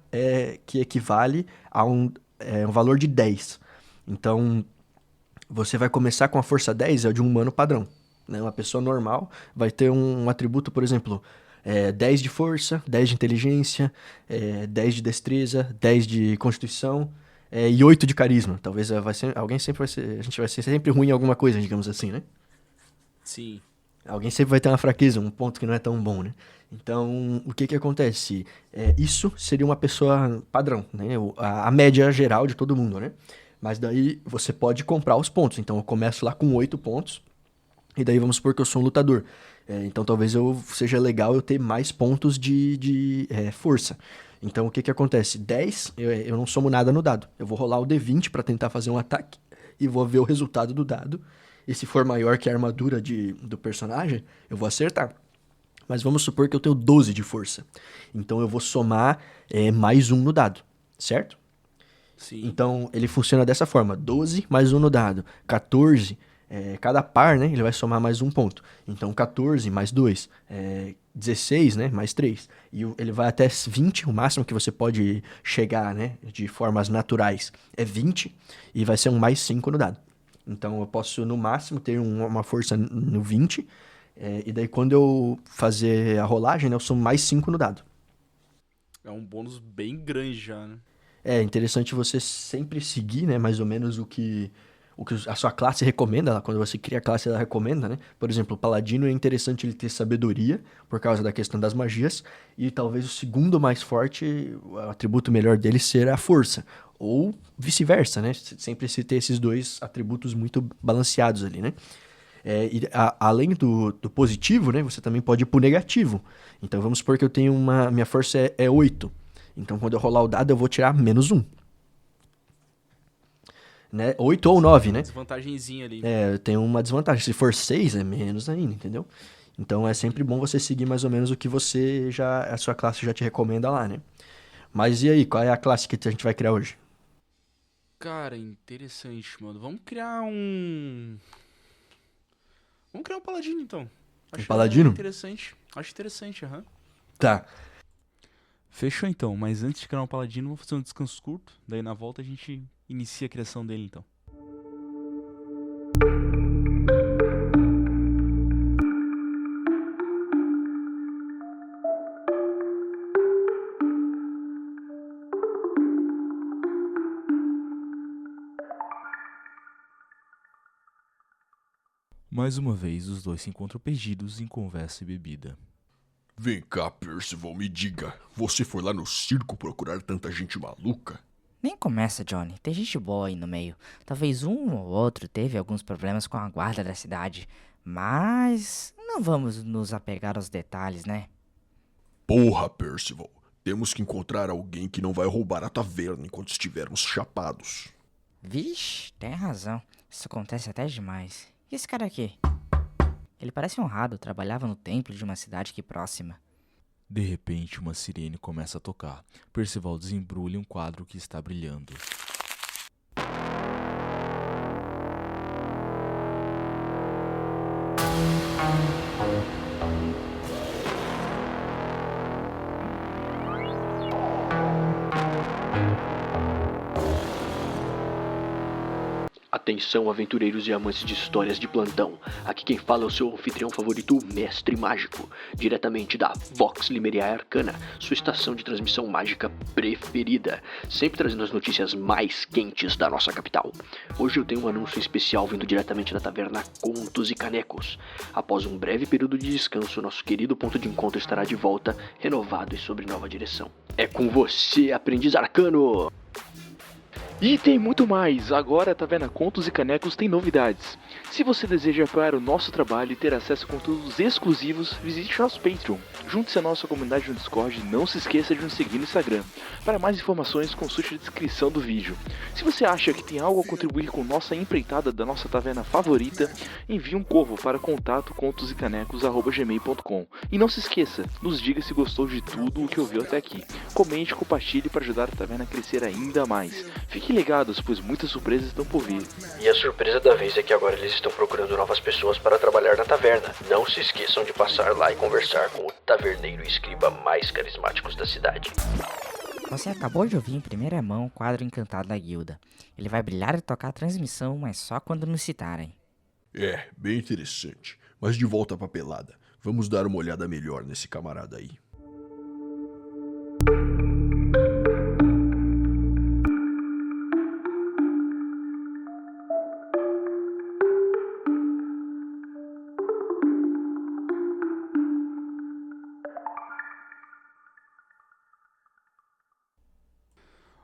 que equivale a um valor de 10. Então, você vai começar com a força 10, é o de um humano padrão. Né? Uma pessoa normal vai ter um atributo, por exemplo, 10 de força, 10 de inteligência, 10 de destreza, 10 de constituição e 8 de carisma. Talvez alguém sempre vai ser. A gente vai ser sempre ruim em alguma coisa, digamos assim, né? Sim. Alguém sempre vai ter uma fraqueza, um ponto que não é tão bom, né? Então, o que que acontece? Isso seria uma pessoa padrão, né? A média geral de todo mundo, né? Mas daí você pode comprar os pontos. Então, eu começo lá com 8 pontos. E daí vamos supor que eu sou um lutador. Então, talvez seja legal eu ter mais pontos de força. Então, o que que acontece? 10, eu não somo nada no dado. Eu vou rolar o D20 para tentar fazer um ataque. E vou ver o resultado do dado. E se for maior que a armadura do personagem, eu vou acertar. Mas vamos supor que eu tenho 12 de força. Então eu vou somar mais um no dado, certo? Sim. Então ele funciona dessa forma: 12 mais um no dado. 14, cada par, né? Ele vai somar mais um ponto. Então 14 mais 2, 16, né? Mais 3. E ele vai até 20, o máximo que você pode chegar, né? De formas naturais é 20. E vai ser um mais 5 no dado. Então eu posso, no máximo, ter uma força no 20. E daí, quando eu fazer a rolagem, né, eu somo mais 5 no dado. É um bônus bem grande já, né? É interessante você sempre seguir, né, mais ou menos o que a sua classe recomenda. Quando você cria a classe, ela recomenda, né? Por exemplo, o paladino é interessante ele ter sabedoria, por causa da questão das magias. E talvez o segundo mais forte, o atributo melhor dele, ser a força. Ou vice-versa, né? Sempre se ter esses dois atributos muito balanceados ali, né? Além do positivo, né? Você também pode ir pro negativo. Então vamos supor que eu tenho minha força é 8. Então quando eu rolar o dado, eu vou tirar menos 1. Né? 8 ou 9, né? Desvantagenzinha ali. Eu tenho uma desvantagem. Se for 6, é menos ainda, entendeu? Então é sempre bom você seguir mais ou menos o que a sua classe já te recomenda lá, né? Mas e aí, qual é a classe que a gente vai criar hoje? Cara, interessante, mano. Vamos criar um paladino, então. Acho paladino? interessante. Acho interessante, aham. Tá. Fechou, então. Mas antes de criar um paladino, vou fazer um descanso curto. Daí, na volta, a gente inicia a criação dele, então. Mais uma vez, os dois se encontram perdidos em conversa e bebida. Vem cá, Percival, me diga. Você foi lá no circo procurar tanta gente maluca? Nem começa, Johnny. Tem gente boa aí no meio. Talvez um ou outro teve alguns problemas com a guarda da cidade. Mas não vamos nos apegar aos detalhes, né? Porra, Percival. Temos que encontrar alguém que não vai roubar a taverna enquanto estivermos chapados. Vixe, tem razão. Isso acontece até demais. E esse cara aqui? Ele parece honrado, trabalhava no templo de uma cidade aqui próxima. De repente, uma sirene começa a tocar. Percival desembrulha um quadro que está brilhando. Atenção, aventureiros e amantes de histórias de plantão. Aqui quem fala é o seu anfitrião favorito, o Mestre Mágico, diretamente da Vox Limeriae Arcana, sua estação de transmissão mágica preferida, sempre trazendo as notícias mais quentes da nossa capital. Hoje eu tenho um anúncio especial vindo diretamente da taverna Contos e Canecos. Após um breve período de descanso, nosso querido ponto de encontro estará de volta, renovado e sob nova direção. É com você, aprendiz arcano! E tem muito mais, agora a Taverna Contos e Canecos tem novidades. Se você deseja apoiar o nosso trabalho e ter acesso a conteúdos exclusivos, visite nosso Patreon. Junte-se à nossa comunidade no Discord e não se esqueça de nos seguir no Instagram. Para mais informações, consulte a descrição do vídeo. Se você acha que tem algo a contribuir com nossa empreitada da nossa taverna favorita, envie um corvo para contato@contosicanecos@gmail.com. E não se esqueça, nos diga se gostou de tudo o que ouviu até aqui. Comente e compartilhe para ajudar a taverna a crescer ainda mais. Fiquem ligados, pois muitas surpresas estão por vir. E a surpresa da vez é que agora eles estão procurando novas pessoas para trabalhar na taverna. Não se esqueçam de passar lá e conversar com o taverneiro e escriba mais carismáticos da cidade. Você acabou de ouvir em primeira mão o quadro encantado da guilda. Ele vai brilhar e tocar a transmissão, mas só quando nos citarem. É, bem interessante. Mas de volta pra pelada. Vamos dar uma olhada melhor nesse camarada aí.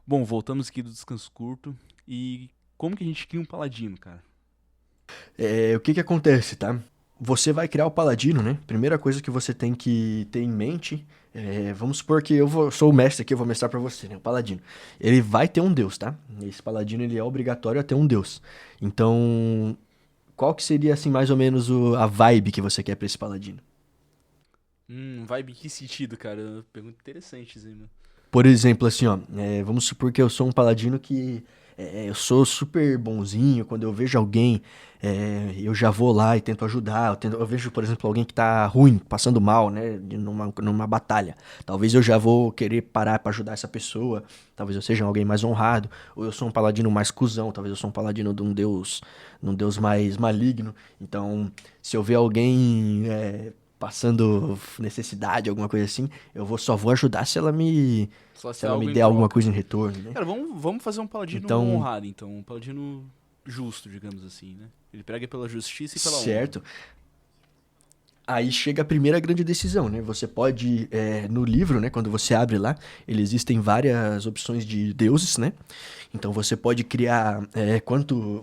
Bom, voltamos aqui do descanso curto. E como que a gente cria um paladino, cara? O que acontece, tá? Você vai criar o paladino, né? Primeira coisa que você tem que ter em mente vamos supor que sou o mestre aqui, eu vou mestrar pra você, né? O paladino. Ele vai ter um deus, tá? Esse paladino, ele é obrigatório a ter um deus. Então, qual que seria, assim, mais ou menos a vibe que você quer pra esse paladino? Vibe em que sentido, cara? Pergunta interessante, Zé, mano. Por exemplo, assim, ó, vamos supor que eu sou um paladino que eu sou super bonzinho, quando eu vejo alguém, eu já vou lá e tento ajudar, eu vejo, por exemplo, alguém que tá ruim, passando mal, né, numa batalha, talvez eu já vou querer parar pra ajudar essa pessoa, talvez eu seja alguém mais honrado, ou eu sou um paladino mais cuzão, talvez eu sou um paladino de um deus mais maligno, então, se eu ver alguém passando necessidade, alguma coisa assim, só vou ajudar se ela me der alguma coisa em retorno, né? Cara, vamos fazer um paladino honrado, então. Um paladino justo, digamos assim, né? Ele prega pela justiça e pela honra. Certo. Aí chega a primeira grande decisão, né? Você pode, no livro, né? Quando você abre lá, existem várias opções de deuses, né? Então você pode criar,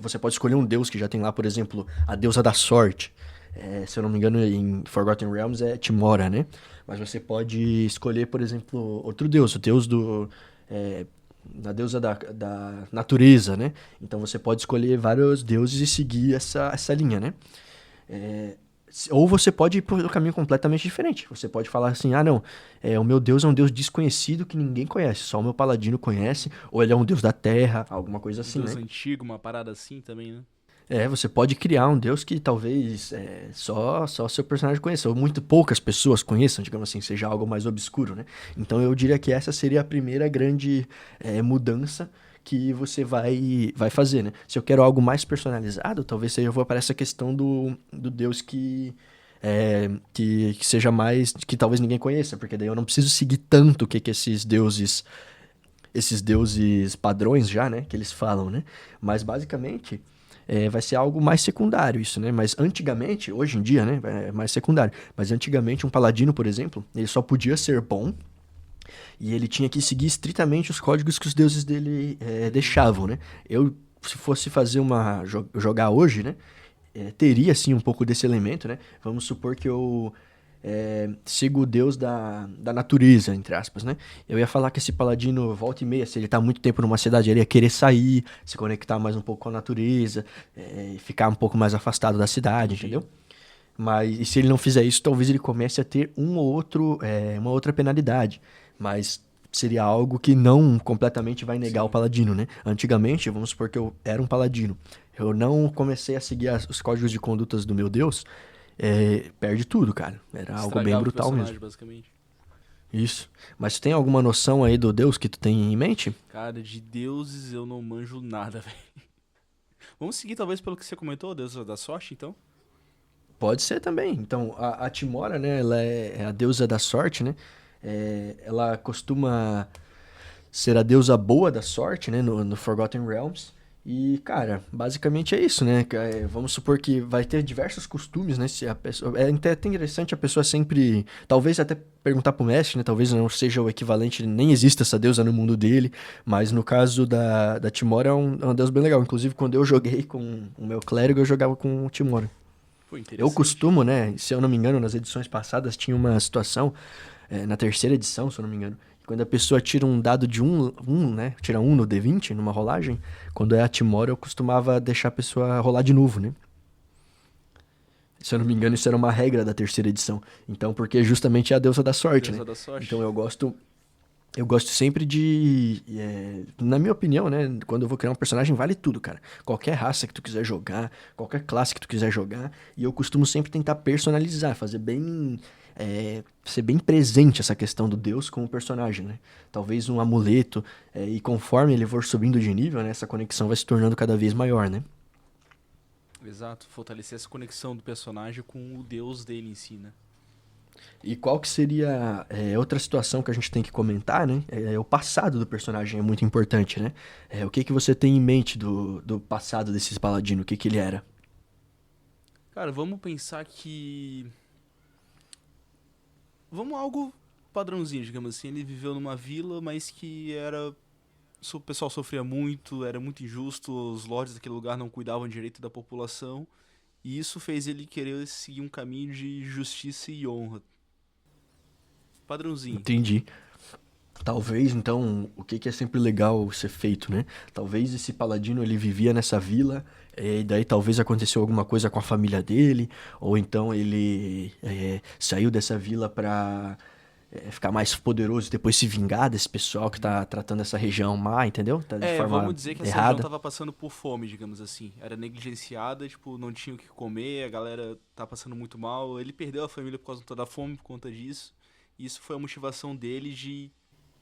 você pode escolher um deus que já tem lá, por exemplo, a deusa da sorte. Se eu não me engano, em Forgotten Realms é Timora, né? Mas você pode escolher, por exemplo, outro deus, o deus da deusa da natureza, né? Então você pode escolher vários deuses e seguir essa linha, né? Ou você pode ir por um caminho completamente diferente. Você pode falar assim, não, o meu deus é um deus desconhecido que ninguém conhece, só o meu paladino conhece, ou ele é um deus da terra, alguma coisa assim, deus né? antigo, uma parada assim também, né? Você pode criar um deus que talvez só seu personagem conheça, ou muito poucas pessoas conheçam, digamos assim, seja algo mais obscuro, né? Então eu diria que essa seria a primeira grande mudança que você vai fazer, né? Se eu quero algo mais personalizado, talvez eu vou para essa questão do deus que seja mais, que talvez ninguém conheça, porque daí eu não preciso seguir tanto o que esses deuses padrões já, né, que eles falam, né? Mas basicamente vai ser algo mais secundário isso, né? Mas antigamente, hoje em dia, né, é mais secundário. Mas antigamente um paladino, por exemplo, ele só podia ser bom e ele tinha que seguir estritamente os códigos que os deuses dele deixavam, né? Se fosse fazer jogar hoje, né, teria sim um pouco desse elemento, né? Vamos supor que eu sigo o deus da natureza, entre aspas, né? Eu ia falar que esse paladino, volta e meia, se ele tá muito tempo numa cidade, ele ia querer sair, se conectar mais um pouco com a natureza, ficar um pouco mais afastado da cidade, entendeu? Mas e se ele não fizer isso, talvez ele comece a ter uma outra penalidade. Mas seria algo que não completamente vai negar o paladino, né? Antigamente, vamos supor que eu era um paladino. Eu não comecei a seguir os códigos de condutas do meu deus, perde tudo, cara. Era algo bem brutal mesmo. Basicamente. Isso. Mas tu tem alguma noção aí do deus que tu tem em mente? Cara, de deuses eu não manjo nada, velho. Vamos seguir talvez pelo que você comentou, deusa da sorte, então? Pode ser também. Então, a Timora, né, ela é a deusa da sorte, né? Ela costuma ser a deusa boa da sorte, né, no Forgotten Realms. E, cara, basicamente é isso, né? Vamos supor que vai ter diversos costumes, né? Se a pessoa, é até interessante a pessoa sempre, talvez até perguntar pro mestre, né? Talvez não seja o equivalente, nem exista essa deusa no mundo dele, mas no caso da Timora é uma deusa bem legal. Inclusive, quando eu joguei com o meu clérigo, eu jogava com o Timora. Pô, Eu interessante. costumo, né? Se eu não me engano, nas edições passadas tinha uma situação, na terceira edição, se eu não me engano, quando a pessoa tira um dado de né? Tira um no D20, numa rolagem, quando é a Timora, eu costumava deixar a pessoa rolar de novo, né? Se eu não me engano, isso era uma regra da terceira edição. Então, porque justamente é a deusa da sorte, Deusa né? da sorte. Então eu gosto sempre de. Na minha opinião, né? Quando eu vou criar um personagem, vale tudo, cara. Qualquer raça que tu quiser jogar, qualquer classe que tu quiser jogar. E eu costumo sempre tentar personalizar, fazer bem. Ser bem presente essa questão do Deus com o personagem, né? Talvez um amuleto. E conforme ele for subindo de nível, né? Essa conexão vai se tornando cada vez maior, né? Exato, fortalecer essa conexão do personagem com o deus dele em si, né? E qual que seria outra situação que a gente tem que comentar, né? O passado do personagem é muito importante, né? O que que você tem em mente do passado desse paladino? O que que ele era? Cara, vamos pensar que... Vamos algo padrãozinho, digamos assim. Ele viveu numa vila, mas que era... O pessoal sofria muito, era muito injusto, os lords daquele lugar não cuidavam direito da população. E isso fez ele querer seguir um caminho de justiça e honra. Padrãozinho. Entendi. Talvez, então, o que que é sempre legal ser feito, né? Talvez esse paladino, ele vivia nessa vila, e daí talvez aconteceu alguma coisa com a família dele, ou então ele saiu dessa vila pra ficar mais poderoso e depois se vingar desse pessoal que tá tratando essa região má, entendeu? Tá de forma Vamos dizer que essa região errada. tava passando por fome, digamos assim. Era negligenciada, tipo, não tinha o que comer, a galera tá passando muito mal. Ele perdeu a família por causa da fome, por conta disso. E isso foi a motivação dele de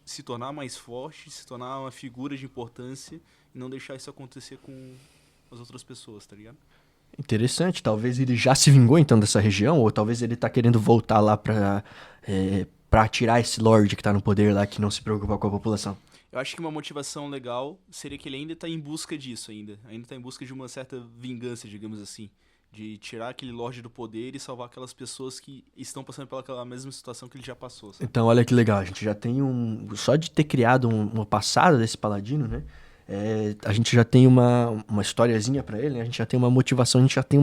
se tornar mais forte, se tornar uma figura de importância e não deixar isso acontecer com as outras pessoas, tá ligado? Interessante, talvez ele já se vingou então dessa região, ou talvez ele tá querendo voltar lá pra tirar esse Lorde que tá no poder lá, que não se preocupa com a população. Eu acho que uma motivação legal seria que ele ainda tá em busca disso ainda. Ainda tá em busca de uma certa vingança, digamos assim. De tirar aquele Lorde do poder e salvar aquelas pessoas que estão passando pelaquela mesma situação que ele já passou, sabe? Então, olha que legal, a gente já tem só de ter criado uma passada desse paladino, né? A gente já tem uma historiazinha pra ele, né? A gente já tem uma motivação, a gente já tem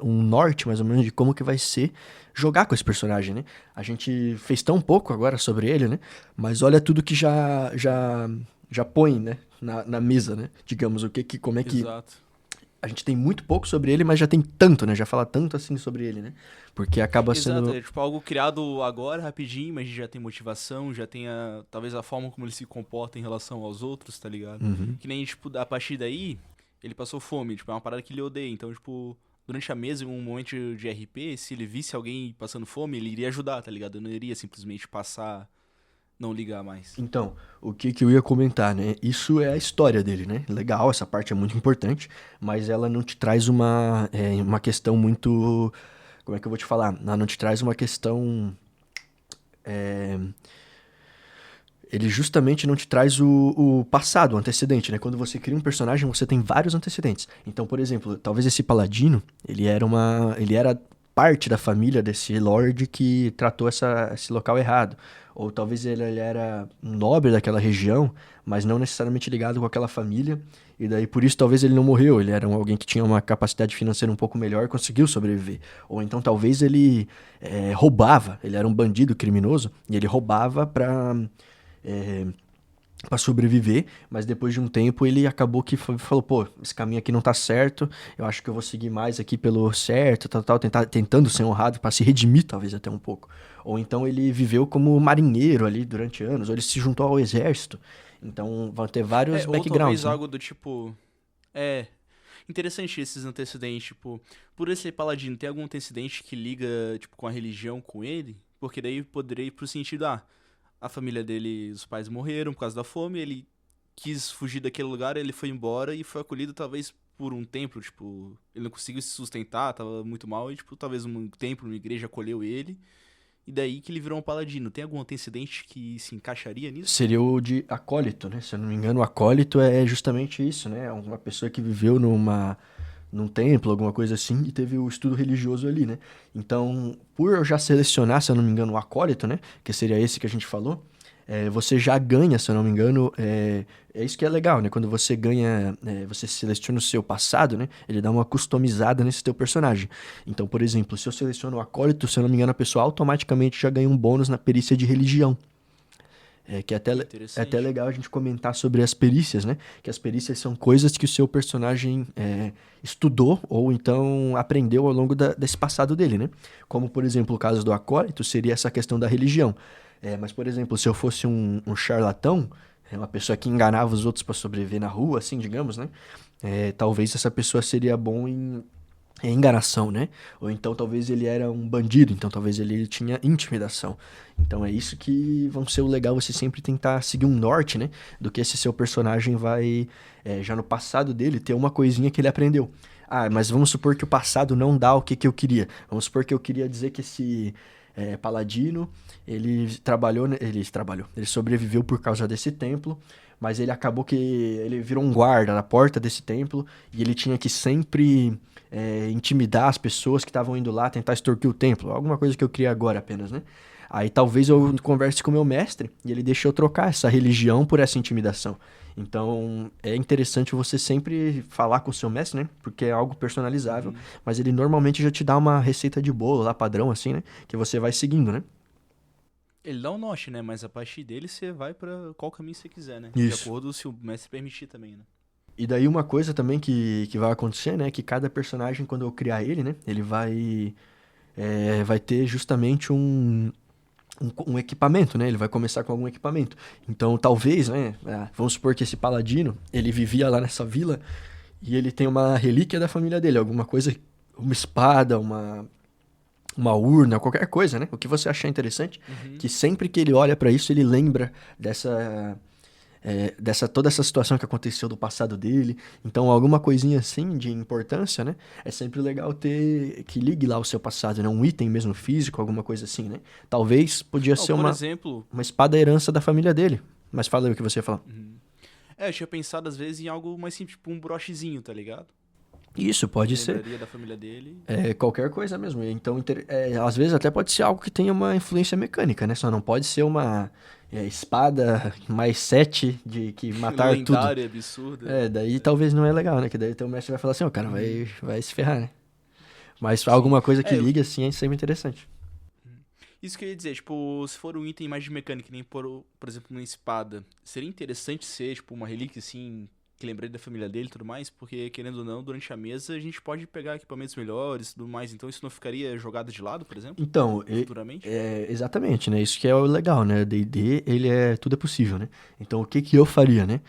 um norte, mais ou menos, de como que vai ser jogar com esse personagem, né? A gente fez tão pouco agora sobre ele, né? Mas olha tudo que já põe, né? Na mesa, né? Digamos, como é que... Exato. A gente tem muito pouco sobre ele, mas já tem tanto, né? Já fala tanto assim sobre ele, né? Porque acaba Exato, sendo... é tipo algo criado agora, rapidinho, mas já tem motivação, já tem talvez a forma como ele se comporta em relação aos outros, tá ligado? Uhum. Que nem, tipo, a partir daí, ele passou fome, tipo, é uma parada que ele odeia. Então, tipo, durante a mesa, em um momento de RP, se ele visse alguém passando fome, ele iria ajudar, tá ligado? Não iria simplesmente passar, não ligar mais. Então, o que que eu ia comentar, né? Isso é a história dele, né? Legal, essa parte é muito importante, mas ela não te traz uma questão muito... Como é que eu vou te falar? Ela não te traz uma questão... Ele justamente não te traz o passado, o antecedente, né? Quando você cria um personagem, você tem vários antecedentes. Então, por exemplo, talvez esse paladino, ele era parte da família desse lord que tratou esse local errado. Ou talvez ele era um nobre daquela região, mas não necessariamente ligado com aquela família. E daí, por isso, talvez ele não morreu. Ele era alguém que tinha uma capacidade financeira um pouco melhor e conseguiu sobreviver. Ou então, talvez ele roubava. Ele era um bandido criminoso e ele roubava pra sobreviver, mas depois de um tempo ele acabou que falou, pô, esse caminho aqui não tá certo, eu acho que eu vou seguir mais aqui pelo certo, tal, tentando ser honrado pra se redimir talvez até um pouco. Ou então ele viveu como marinheiro ali durante anos, ou ele se juntou ao exército. Então vão ter vários Ou backgrounds, talvez né? algo do tipo... Interessante esses antecedentes, tipo... Por esse paladino, tem algum antecedente que liga, tipo, com a religião com ele? Porque daí poderia ir pro sentido, a família dele, os pais morreram por causa da fome, ele quis fugir daquele lugar, ele foi embora e foi acolhido talvez por um templo, tipo, ele não conseguiu se sustentar, tava muito mal, e, tipo, talvez um templo, uma igreja acolheu ele, e daí que ele virou um paladino. Tem algum antecedente que se encaixaria nisso? Seria o de acólito, né? Se eu não me engano, o acólito é justamente isso, né? É uma pessoa que viveu num templo, alguma coisa assim, e teve o estudo religioso ali, né? Então, por eu já selecionar, se eu não me engano, o acólito, né? Que seria esse que a gente falou, você já ganha, se eu não me engano, é isso que é legal, né? Quando você ganha, você seleciona o seu passado, né? Ele dá uma customizada nesse teu personagem. Então, por exemplo, se eu seleciono o acólito, se eu não me engano, a pessoa automaticamente já ganha um bônus na perícia de religião. Que é até legal a gente comentar sobre as perícias, né? Que as perícias são coisas que o seu personagem estudou ou então aprendeu ao longo desse passado dele, né? Como, por exemplo, o caso do acólito seria essa questão da religião. Mas, por exemplo, se eu fosse um charlatão, uma pessoa que enganava os outros para sobreviver na rua, assim, digamos, né? Talvez essa pessoa seria bom em enganação, né? Ou então talvez ele era um bandido, então talvez ele tinha intimidação. Então é isso que vão ser o legal, você sempre tentar seguir um norte, né? Do que esse seu personagem vai, já no passado dele, ter uma coisinha que ele aprendeu. Ah, mas vamos supor que o passado não dá o que eu queria. Vamos supor que eu queria dizer que esse paladino, ele sobreviveu por causa desse templo, mas ele acabou que ele virou um guarda na porta desse templo e ele tinha que sempre intimidar as pessoas que estavam indo lá, tentar extorquir o templo. Alguma coisa que eu queria agora apenas, né? Aí talvez eu converse com o meu mestre e ele deixe eu trocar essa religião por essa intimidação. Então, é interessante você sempre falar com o seu mestre, né? Porque é algo personalizável, mas ele normalmente já te dá uma receita de bolo lá, padrão, assim, né? Que você vai seguindo, né? Ele dá um norte, né? Mas a partir dele você vai pra qual caminho você quiser, né? Isso. De acordo se o mestre permitir também, né? E daí uma coisa também que vai acontecer, né? Que cada personagem, quando eu criar ele, né? Ele vai ter justamente um equipamento, né? Ele vai começar com algum equipamento. Então, talvez, né? Vamos supor que esse paladino, ele vivia lá nessa vila e ele tem uma relíquia da família dele. Alguma coisa, uma espada, uma urna, qualquer coisa, né? O que você achar interessante. Que sempre que ele olha pra isso, ele lembra toda essa situação que aconteceu do passado dele. Então, alguma coisinha assim de importância, né? É sempre legal ter que ligue lá o seu passado, né? Um item mesmo físico, alguma coisa assim, né? Talvez podia ser por exemplo, uma espada herança da família dele. Mas fala aí o que você ia falar. eu tinha pensado às vezes em algo mais simples, tipo um brochezinho, tá ligado? Isso, pode ser. Lembraria da família dele. Qualquer coisa mesmo. Então, às vezes até pode ser algo que tenha uma influência mecânica, né? Só não pode ser uma espada mais 7 de que matar tudo. Lendária, absurda. Daí talvez não é legal, né? Que daí teu mestre vai falar assim, ó, cara, vai se ferrar, né? Mas alguma coisa que ligue assim é sempre interessante. Isso que eu ia dizer, tipo, se for um item mais de mecânica, que nem por exemplo, uma espada, seria interessante ser, tipo, uma relíquia assim, que lembrei da família dele e tudo mais, porque, querendo ou não, durante a mesa a gente pode pegar equipamentos melhores e tudo mais, então isso não ficaria jogado de lado, por exemplo? Então, Futuramente? exatamente, né? Isso que é o legal, né? D&D, tudo é possível, né? Então, o que eu faria, né?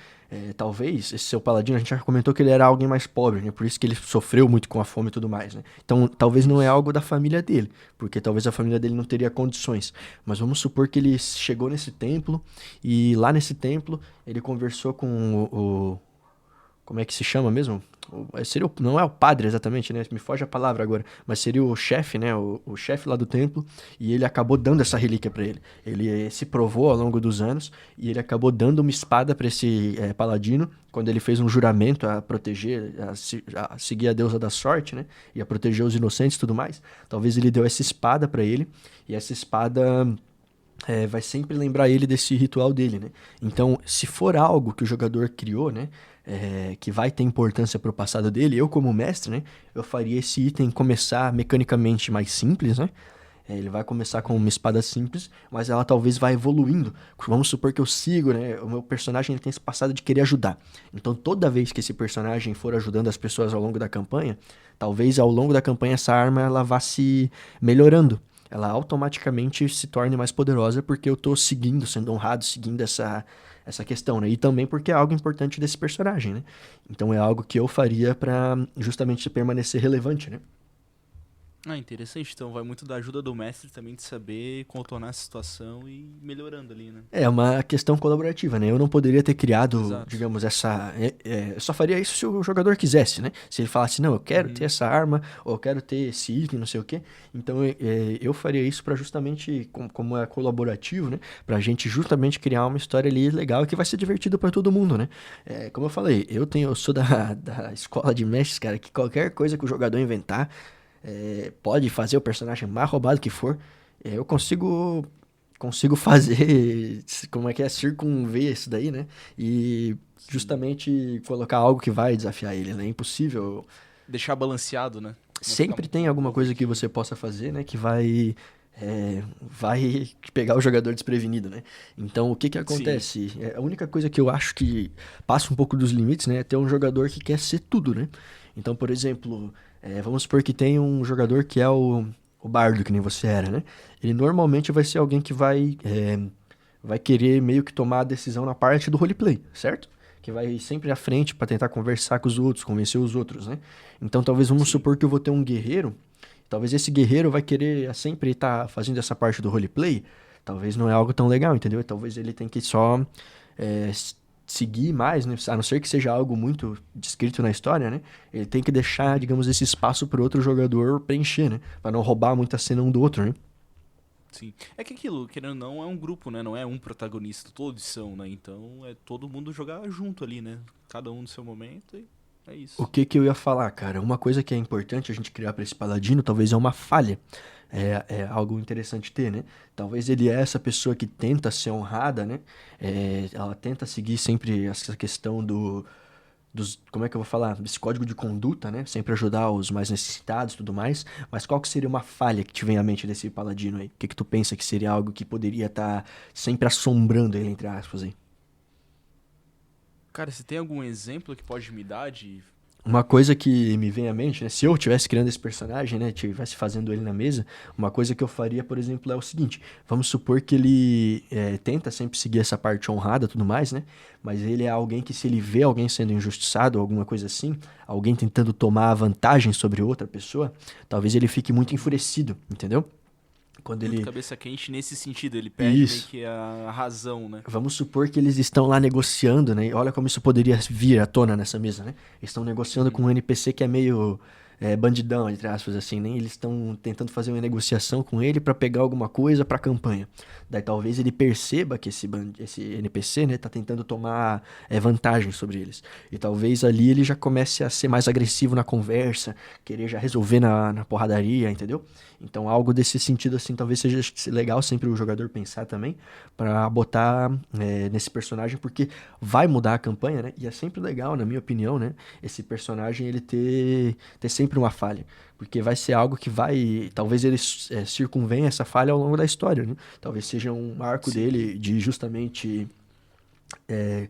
Talvez, esse seu paladino, a gente já comentou que ele era alguém mais pobre, né? Por isso que ele sofreu muito com a fome e tudo mais, né? Então, talvez não é algo da família dele, porque talvez a família dele não teria condições. Mas vamos supor que ele chegou nesse templo, e lá nesse templo, ele conversou com como é que se chama mesmo? Não é o padre exatamente, né? Me foge a palavra agora. Mas seria o chefe, né? O chefe lá do templo. E ele acabou dando essa relíquia pra ele. Ele se provou ao longo dos anos. E ele acabou dando uma espada pra esse paladino. Quando ele fez um juramento a proteger, a seguir a deusa da sorte, né? E a proteger os inocentes e tudo mais. Talvez ele deu essa espada pra ele. E essa espada vai sempre lembrar ele desse ritual dele, né? Então, se for algo que o jogador criou, né? Que vai ter importância para o passado dele, eu como mestre, né? Eu faria esse item começar mecanicamente mais simples, né? Ele vai começar com uma espada simples, mas ela talvez vá evoluindo. Vamos supor que eu sigo, né? O meu personagem ele tem esse passado de querer ajudar. Então, toda vez que esse personagem for ajudando as pessoas ao longo da campanha, talvez ao longo da campanha essa arma ela vá se melhorando. Ela automaticamente se torne mais poderosa porque eu tô seguindo, sendo honrado, seguindo essa questão, né? E também porque é algo importante desse personagem, né? Então é algo que eu faria pra justamente permanecer relevante, né? Ah, interessante. Então vai muito da ajuda do mestre também de saber contornar a situação e ir melhorando ali, né? É uma questão colaborativa, né? Eu não poderia ter criado, Exato. digamos, essa. Eu só faria isso se o jogador quisesse, né? Se ele falasse, não, eu quero ter Uhum. essa arma, ou eu quero ter esse item, não sei o quê. Então eu faria isso pra justamente, como é colaborativo, né? Pra gente justamente criar uma história ali legal que vai ser divertido pra todo mundo, né? Como eu falei, eu sou da escola de mestres, cara, que qualquer coisa que o jogador inventar, pode fazer o personagem mais roubado que for, eu consigo fazer, como é que é, circunver isso daí, né? E Sim. justamente colocar algo que vai desafiar ele, né? É impossível. Deixar balanceado, né? Não ficar Sempre tem muito alguma coisa que overkill. você possa fazer, né? Que vai pegar o jogador desprevenido, né? Então, o que que Sim. acontece? A única coisa que eu acho que passa um pouco dos limites, né? É ter um jogador que quer ser tudo, né? Então, por exemplo, vamos supor que tem um jogador que é o bardo, que nem você era, né? Ele normalmente vai ser alguém que vai querer meio que tomar a decisão na parte do roleplay, certo? Que vai sempre à frente para tentar conversar com os outros, convencer os outros, né? Então, talvez vamos Sim. supor que eu vou ter um guerreiro. Talvez esse guerreiro vai querer sempre estar fazendo essa parte do roleplay. Talvez não é algo tão legal, entendeu? Talvez ele tem que só seguir mais, né? A não ser que seja algo muito descrito na história, né? Ele tem que deixar, Uhum. digamos, esse espaço para outro jogador preencher, né? Para não roubar muita cena um do outro, né? Sim. É que aquilo, querendo ou não, é um grupo, né? Não é um protagonista, todos são, né? Então é todo mundo jogar junto ali, né? Cada um no seu momento e é O isso. que que eu ia falar, cara? Uma coisa que é importante a gente criar para esse paladino, talvez é uma falha. É algo interessante ter, né? Talvez ele é essa pessoa que tenta ser honrada, né? Ela tenta seguir sempre essa questão como é que eu vou falar? Desse código de conduta, né? Sempre ajudar os mais necessitados e tudo mais. Mas qual que seria uma falha que te vem à mente desse paladino aí? O que que tu pensa que seria algo que poderia estar sempre assombrando ele, entre aspas, aí? Cara, você tem algum exemplo que pode me dar de. Uma coisa que me vem à mente, né? Se eu estivesse criando esse personagem, né? Estivesse fazendo ele na mesa, uma coisa que eu faria, por exemplo, é o seguinte: vamos supor que ele tenta sempre seguir essa parte honrada e tudo mais, né? Mas ele é alguém que, se ele vê alguém sendo injustiçado ou alguma coisa assim, alguém tentando tomar vantagem sobre outra pessoa, talvez ele fique muito enfurecido, entendeu? Quando Muito ele. cabeça quente nesse sentido, ele perde meio Isso. que a razão, né? Vamos supor que eles estão lá negociando, né? E olha como isso poderia vir à tona nessa mesa, né? Eles estão negociando com Uhum. um NPC que é meio bandidão, entre aspas, assim, né? Eles estão tentando fazer uma negociação com ele pra pegar alguma coisa pra campanha. Daí talvez ele perceba que esse NPC, né, tá tentando tomar vantagem sobre eles. E talvez ali ele já comece a ser mais agressivo na conversa, querer já resolver na porradaria, entendeu? Então algo desse sentido, assim, talvez seja legal sempre o jogador pensar também pra botar nesse personagem, porque vai mudar a campanha, né? E é sempre legal, na minha opinião, né? Esse personagem ele ter sempre uma falha, porque vai ser algo que vai, talvez ele circunvenha essa falha ao longo da história, né? Talvez seja um arco Sim. dele de justamente é,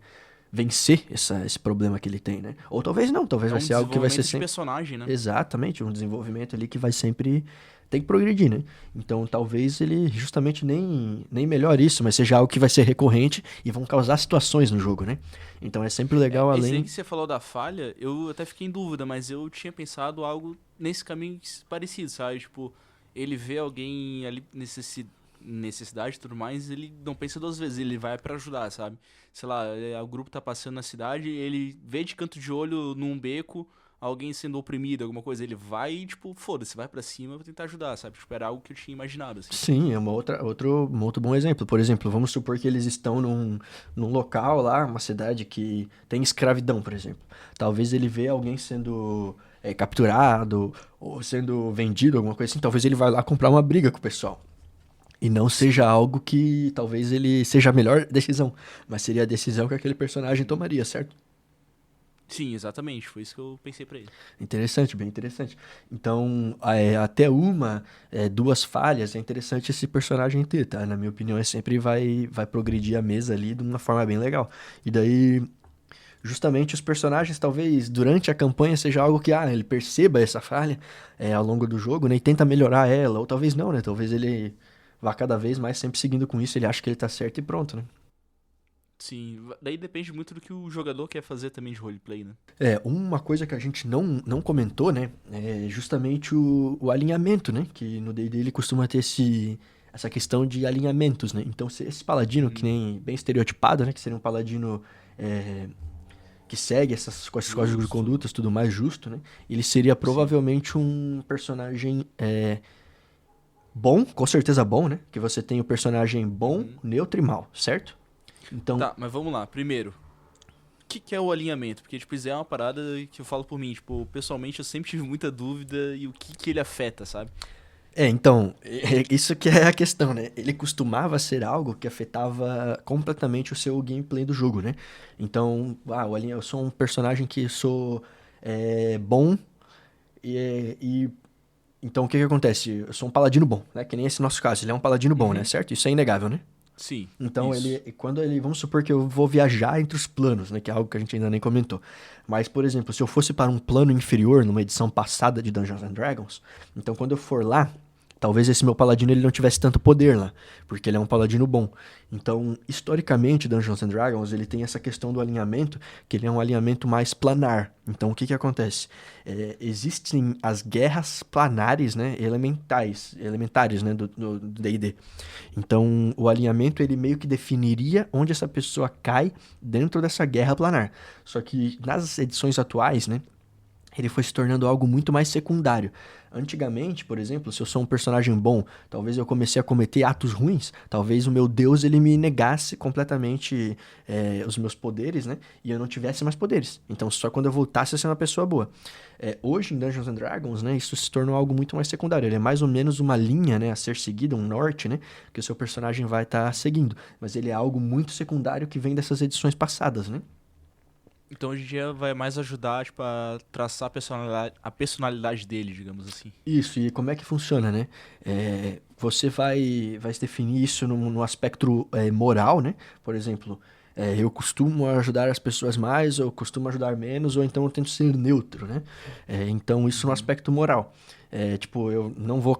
vencer esse problema que ele tem, né? Ou talvez não, talvez É vai um ser algo que vai ser desenvolvimento de sempre personagem, né? exatamente um desenvolvimento ali que vai sempre tem que progredir, né? Então talvez ele justamente nem melhore isso, mas seja algo que vai ser recorrente e vão causar situações no jogo, né? Então é sempre legal Esse aí que além. você falou da falha, eu até fiquei em dúvida, mas eu tinha pensado algo nesse caminho parecido, sabe? Tipo, ele vê alguém ali necessidade e tudo mais, ele não pensa duas vezes, ele vai pra ajudar, sabe? Sei lá, o grupo tá passando na cidade, ele vê de canto de olho num beco alguém sendo oprimido, alguma coisa, ele vai e, tipo, foda-se, vai pra cima pra tentar ajudar, sabe? Tipo, era algo que eu tinha imaginado, assim. Sim, é um outro bom exemplo. Por exemplo, vamos supor que eles estão num local lá, uma cidade que tem escravidão, por exemplo. Talvez ele vê alguém sendo capturado ou sendo vendido, alguma coisa assim. Talvez ele vai lá comprar uma briga com o pessoal. E não seja Sim. algo que talvez ele seja a melhor decisão, mas seria a decisão que aquele personagem tomaria, certo? Sim, exatamente, foi isso que eu pensei pra ele. Interessante, bem interessante. Então, até duas falhas é interessante esse personagem ter, tá? Na minha opinião, sempre vai progredir a mesa ali de uma forma bem legal. E daí, justamente os personagens, talvez durante a campanha seja algo que, ele perceba essa falha ao longo do jogo, né? E tenta melhorar ela, ou talvez não, né? Talvez ele vá cada vez mais sempre seguindo com isso, ele acha que ele tá certo e pronto, né? Sim, daí depende muito do que o jogador quer fazer também de roleplay, né? Uma coisa que a gente não comentou, né, é justamente o alinhamento, né, que no D&D ele costuma ter essa questão de alinhamentos, né, então se esse paladino, que nem bem estereotipado, né, que seria um paladino que segue com esses códigos de condutas, tudo mais justo, né, ele seria provavelmente um personagem bom, com certeza bom, né, que você tem o personagem bom, neutro e mal, certo? Então, Tá, mas vamos lá. Primeiro, o que é o alinhamento? Porque, tipo, isso é uma parada que eu falo por mim. Tipo, pessoalmente eu sempre tive muita dúvida e o que ele afeta, sabe? então, isso que é a questão, né? Ele costumava ser algo que afetava completamente o seu gameplay do jogo, né? Então, eu sou um personagem que sou bom e então o que acontece? Eu sou um paladino bom, né? Que nem esse nosso caso, ele é um paladino bom, né? Certo? Isso é inegável, né? Sim. Então, isso. vamos supor que eu vou viajar entre os planos, né, que é algo que a gente ainda nem comentou. Mas, por exemplo, se eu fosse para um plano inferior numa edição passada de Dungeons and Dragons, então quando eu for lá, talvez esse meu paladino ele não tivesse tanto poder lá, porque ele é um paladino bom. Então, historicamente, Dungeons and Dragons, ele tem essa questão do alinhamento, que ele é um alinhamento mais planar. Então, o que acontece? Existem as guerras planares, né, elementares, né, do D&D. Então, o alinhamento, ele meio que definiria onde essa pessoa cai dentro dessa guerra planar. Só que nas edições atuais, né, ele foi se tornando algo muito mais secundário. Antigamente, por exemplo, se eu sou um personagem bom, talvez eu comecei a cometer atos ruins, talvez o meu Deus ele me negasse completamente os meus poderes, né? E eu não tivesse mais poderes. Então, só quando eu voltasse a ser uma pessoa boa. Hoje, em Dungeons and Dragons, né, isso se tornou algo muito mais secundário. Ele é mais ou menos uma linha, né, a ser seguida, um norte, né, que o seu personagem vai estar seguindo. Mas ele é algo muito secundário que vem dessas edições passadas, né? Então hoje em dia vai mais ajudar, tipo, a traçar a personalidade dele, digamos assim. Isso, e como é que funciona, né? Você vai se definir isso no aspecto moral, né? Por exemplo, eu costumo ajudar as pessoas mais, ou costumo ajudar menos, ou então eu tento ser neutro, né? Então, isso no aspecto moral. Tipo, eu não vou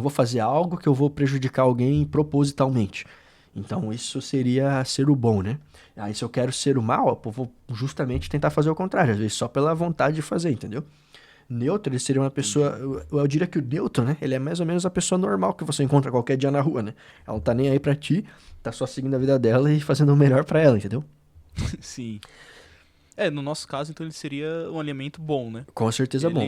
fazer algo que eu vou prejudicar alguém propositalmente. Então, isso seria ser o bom, né? Aí, se eu quero ser o mal, eu vou justamente tentar fazer o contrário, às vezes só pela vontade de fazer, entendeu? Neutro, ele seria uma pessoa. Eu diria que o neutro, né? Ele é mais ou menos a pessoa normal que você encontra qualquer dia na rua, né? Ela não tá nem aí pra ti, tá só seguindo a vida dela e fazendo o melhor pra ela, entendeu? Sim. No nosso caso, então ele seria um alinhamento bom, né? Com certeza bom.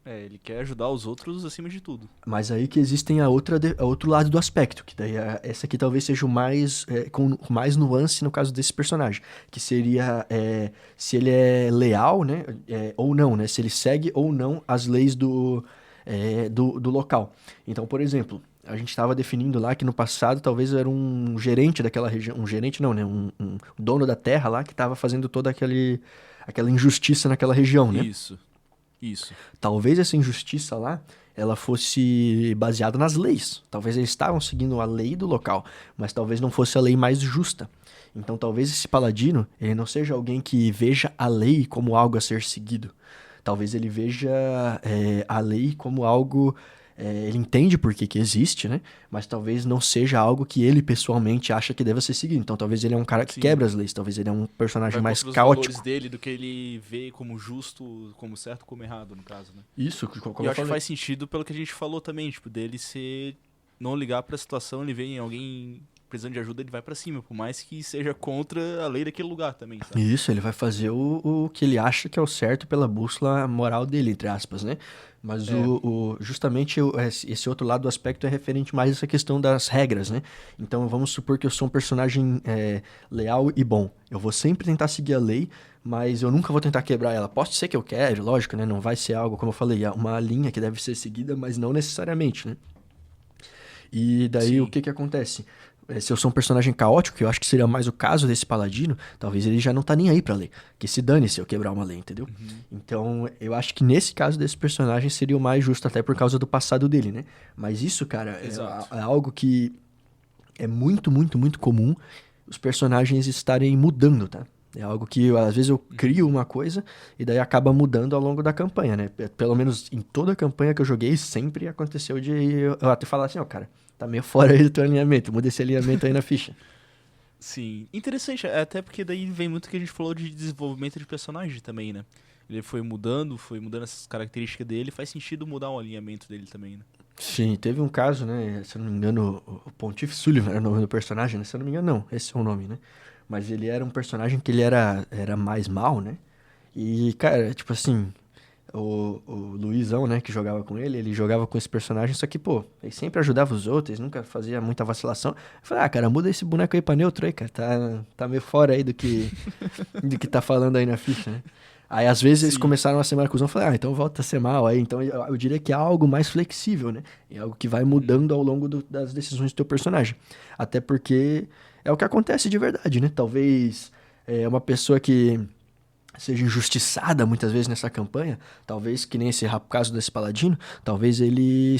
Ele quer ajudar os outros acima de tudo. Mas aí que existem a outro lado do aspecto, que daí essa aqui talvez seja o mais, com mais nuance no caso desse personagem, que seria se ele é leal, né, ou não, né, se ele segue ou não as leis do local. Então, por exemplo, a gente estava definindo lá que no passado talvez era um gerente daquela região, um gerente não, né, um dono da terra lá que estava fazendo toda aquela injustiça naquela região, né? Isso. Talvez essa injustiça lá, ela fosse baseada nas leis. Talvez eles estavam seguindo a lei do local, mas talvez não fosse a lei mais justa. Então talvez esse paladino, ele não seja alguém que veja a lei como algo a ser seguido. Talvez ele veja a lei como algo... ele entende por que existe, né? Mas talvez não seja algo que ele pessoalmente acha que deva ser seguido. Então talvez ele é um cara que quebra as leis. Talvez ele é um personagem Vai mais contra os caótico. valores dele do que ele vê como justo, como certo, como errado, no caso, né? Isso, como E eu eu acho que falei. faz sentido pelo que a gente falou também, tipo, dele não ligar pra situação, ele vê em alguém precisando de ajuda, ele vai pra cima, por mais que seja contra a lei daquele lugar também, sabe? Isso, ele vai fazer o que ele acha que é o certo pela bússola moral dele, entre aspas, né? Mas justamente esse outro lado do aspecto é referente mais a essa questão das regras, né? Então vamos supor que eu sou um personagem leal e bom. Eu vou sempre tentar seguir a lei, mas eu nunca vou tentar quebrar ela. Pode ser que eu quero, lógico, né? Não vai ser algo, como eu falei, uma linha que deve ser seguida, mas não necessariamente, né? E daí o que acontece? Se eu sou um personagem caótico, que eu acho que seria mais o caso desse paladino, talvez ele já não tá nem aí pra lei. Que se dane se eu quebrar uma lei, entendeu? Então, eu acho que nesse caso desse personagem seria o mais justo, até por causa do passado dele, né? Mas isso, cara, é algo que é muito, muito, muito comum os personagens estarem mudando, tá? É algo que, às vezes, eu crio uma coisa e daí acaba mudando ao longo da campanha, né? Pelo menos em toda a campanha que eu joguei, sempre aconteceu de eu até falar assim, ó, cara, tá meio fora aí do teu alinhamento, muda esse alinhamento aí na ficha. Sim. Interessante, até porque daí vem muito que a gente falou de desenvolvimento de personagem também, né? Ele foi mudando essas características dele, faz sentido mudar o alinhamento dele também, né? Sim, teve um caso, né? Se eu não me engano, o Pontífice Sullivan era o nome do personagem, né? Se eu não me engano, não. Esse é o nome, né? Mas ele era um personagem que ele era mais mal, né? E, cara, tipo assim, o Luizão, né, que jogava com ele jogava com esse personagem, só que, pô, ele sempre ajudava os outros, nunca fazia muita vacilação. Eu falei, cara, muda esse boneco aí pra neutro aí, cara. Tá meio fora aí do que tá falando aí na ficha, né? Aí, às vezes, eles Sim. começaram a ser marcuzão. Eu falei, então volta a ser mal aí. Então, eu diria que é algo mais flexível, né? É algo que vai mudando ao longo das decisões do teu personagem. Até porque é o que acontece de verdade, né? Talvez uma pessoa que seja injustiçada muitas vezes nessa campanha, talvez que nem esse caso desse paladino, talvez ele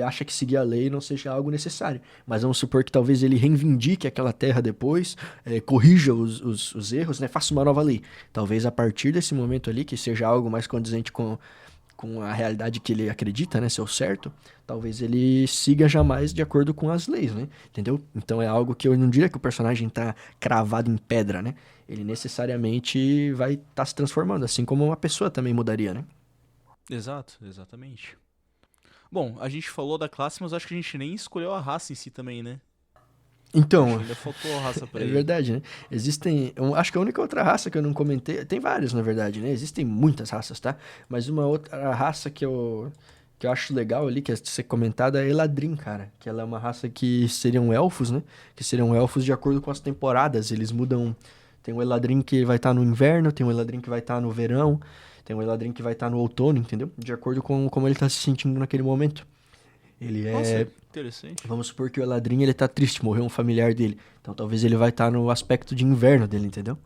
acha que seguir a lei não seja algo necessário, mas vamos supor que talvez ele reivindique aquela terra depois, corrija os erros, né, faça uma nova lei. Talvez a partir desse momento ali, que seja algo mais condizente com a realidade que ele acredita, né, ser o certo, talvez ele siga jamais de acordo com as leis, né, entendeu? Então é algo que eu não diria que o personagem tá cravado em pedra, né, ele necessariamente vai estar se transformando, assim como uma pessoa também mudaria, né. Exato, exatamente. Bom, a gente falou da classe, mas acho que a gente nem escolheu a raça em si também, né? Acho Então, que ainda faltou a raça pra é ele. verdade, né, eu acho que a única outra raça que eu não comentei, tem várias na verdade, né, existem muitas raças, tá, mas uma outra raça que eu acho legal ali, que é ser comentada, é Eladrin, cara. Que ela é uma raça que seriam elfos, né? Que seriam elfos de acordo com as temporadas. Eles mudam. Tem um Eladrin que vai estar no inverno, tem um Eladrin que vai estar no verão, tem um Eladrin que vai estar no outono, entendeu? De acordo com como ele tá se sentindo naquele momento. Ele Nossa, é. interessante. Vamos supor que o Eladrin ele tá triste, morreu um familiar dele. Então talvez ele vai estar no aspecto de inverno dele, entendeu?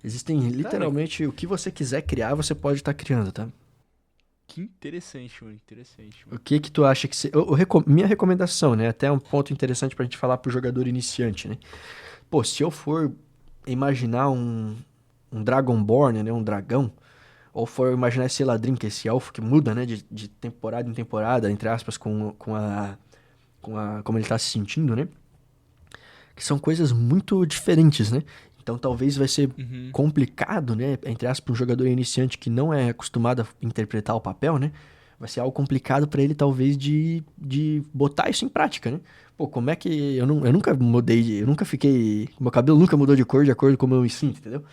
Existem Cara, literalmente o que você quiser criar, você pode estar criando, tá? que interessante, mano. Interessante, O mano. que que tu acha que... minha recomendação, né? Até um ponto interessante pra gente falar pro jogador iniciante, né? Pô, se eu for imaginar um Dragonborn, né? Um dragão, ou for imaginar esse Eladrin, que é esse elfo que muda, né? De temporada em temporada, entre aspas, como ele tá se sentindo, né? Que são coisas muito diferentes, né? Então talvez vai ser Uhum. complicado, né? Entre aspas, para um jogador iniciante que não é acostumado a interpretar o papel, né? Vai ser algo complicado para ele, talvez, de botar isso em prática, né? Pô, como é que. Eu nunca mudei, eu nunca fiquei. Meu cabelo nunca mudou de cor de acordo com como eu me sinto, entendeu?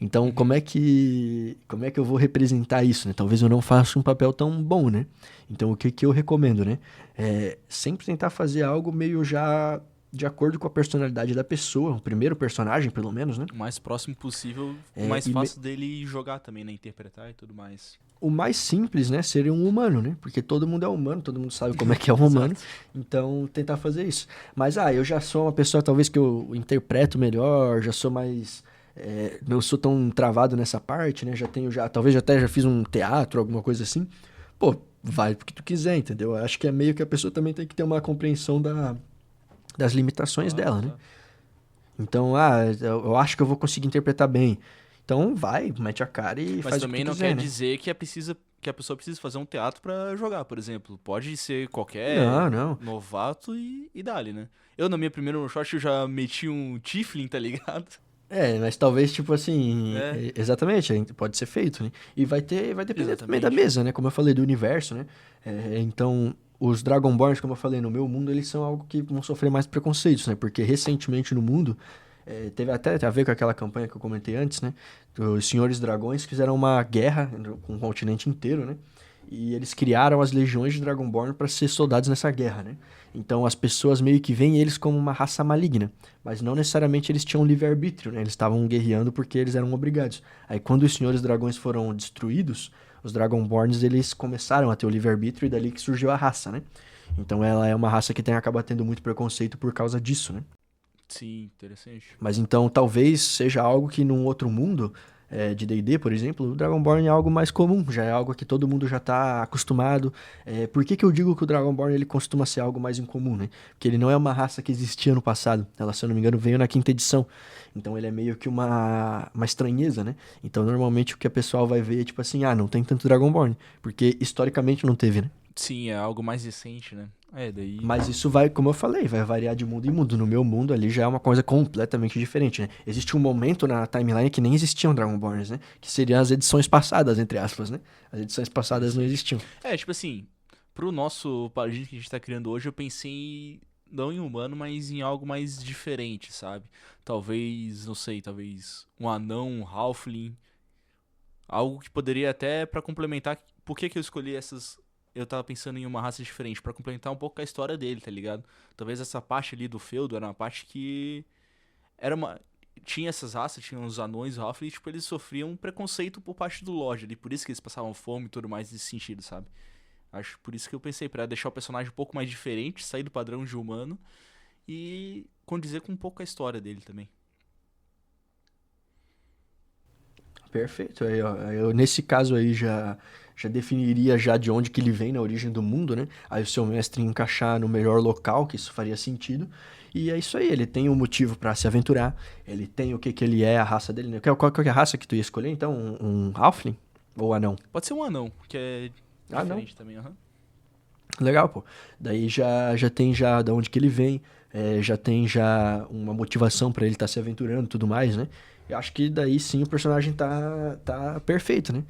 Então, como Uhum. é que. Como é que eu vou representar isso, né? Talvez eu não faça um papel tão bom, né? Então, o que que eu recomendo, né? É sempre tentar fazer algo meio já de acordo com a personalidade da pessoa, o primeiro personagem, pelo menos, né? O mais próximo possível, o É, mais fácil dele jogar também, né? Interpretar e tudo mais. o mais simples, né, seria um humano, né? Porque todo mundo é humano, todo mundo sabe como é que é um humano. Exato. Então, tentar fazer isso. Mas, eu já sou uma pessoa, talvez, que eu interpreto melhor, já sou mais... não sou tão travado nessa parte, né? Talvez até já fiz um teatro, alguma coisa assim. Pô, vai porque tu quiser, entendeu? Eu acho que é meio que a pessoa também tem que ter uma compreensão das limitações Claro, dela, né? claro. Então, eu acho que eu vou conseguir interpretar bem. Então, vai, mete a cara e Mas faz o que também tu não quiser, quer né? dizer que a pessoa precisa fazer um teatro pra jogar, por exemplo. Pode ser Não, qualquer não. novato e dali, né? Eu, na minha primeira one shot, eu já meti um Tiflin, tá ligado? Mas talvez, tipo assim, É, exatamente, pode ser feito, né? E vai depender também da exatamente. mesa, né? Como eu falei, do universo, né? Então, os Dragonborns, como eu falei, no meu mundo, eles são algo que vão sofrer mais preconceitos, né? Porque recentemente no mundo, teve até a ver com aquela campanha que eu comentei antes, né? Os Senhores Dragões fizeram uma guerra com o continente inteiro, né? E eles criaram as legiões de Dragonborn para ser soldados nessa guerra, né? Então as pessoas meio que veem eles como uma raça maligna, mas não necessariamente eles tinham livre-arbítrio, né? Eles estavam guerreando porque eles eram obrigados. Aí quando os Senhores Dragões foram destruídos, os Dragonborns eles começaram a ter o livre-arbítrio e dali que surgiu a raça, né? Então ela é uma raça que acaba tendo muito preconceito por causa disso, né? Sim, interessante. Mas então talvez seja algo que num outro mundo de D&D, por exemplo, o Dragonborn é algo mais comum, já é algo que todo mundo já está acostumado. Por que que eu digo que o Dragonborn ele costuma ser algo mais incomum, né? Porque ele não é uma raça que existia no passado. Ela, se eu não me engano, veio na quinta edição. Então ele é meio que uma estranheza, né? Então normalmente o que a pessoa vai ver é tipo assim, não tem tanto Dragonborn. Porque historicamente não teve, né? Sim, é algo mais recente, né? Daí... Mas isso vai, como eu falei, vai variar de mundo em mundo. No meu mundo ali já é uma coisa completamente diferente, né? Existe um momento na timeline que nem existiam Dragonborns, né? Que seriam as edições passadas, entre aspas, né? As edições passadas não existiam. Tipo assim, pro nosso paradigma que a gente tá criando hoje, eu pensei não em humano, mas em algo mais diferente, sabe? Talvez, não sei, talvez um anão, um halfling, algo que poderia até pra complementar. Por que que eu escolhi essas? Eu tava pensando em uma raça diferente pra complementar um pouco a história dele, tá ligado? Talvez essa parte ali do feudo era uma parte que era uma tinha essas raças, tinha os anões, o halfling, e, tipo, eles sofriam preconceito por parte do Lorde ali, por isso que eles passavam fome e tudo mais nesse sentido, sabe? Acho por isso que eu pensei, pra deixar o personagem um pouco mais diferente, sair do padrão de humano e condizer com um pouco a história dele também. Perfeito. Aí, ó, eu, nesse caso aí já definiria já de onde que ele vem na origem do mundo, né? Aí o seu mestre encaixar no melhor local, que isso faria sentido. E é isso aí, ele tem um motivo pra se aventurar, ele tem o que que ele é, a raça dele, né? Qual que é a raça que tu ia escolher, então? Um halfling? Ou anão? Pode ser um anão, que é Ah, não. diferente também, aham. Legal, pô. Daí já tem já de onde que ele vem, já tem já uma motivação pra ele estar se aventurando e tudo mais, né? Eu acho que daí sim o personagem tá perfeito, né?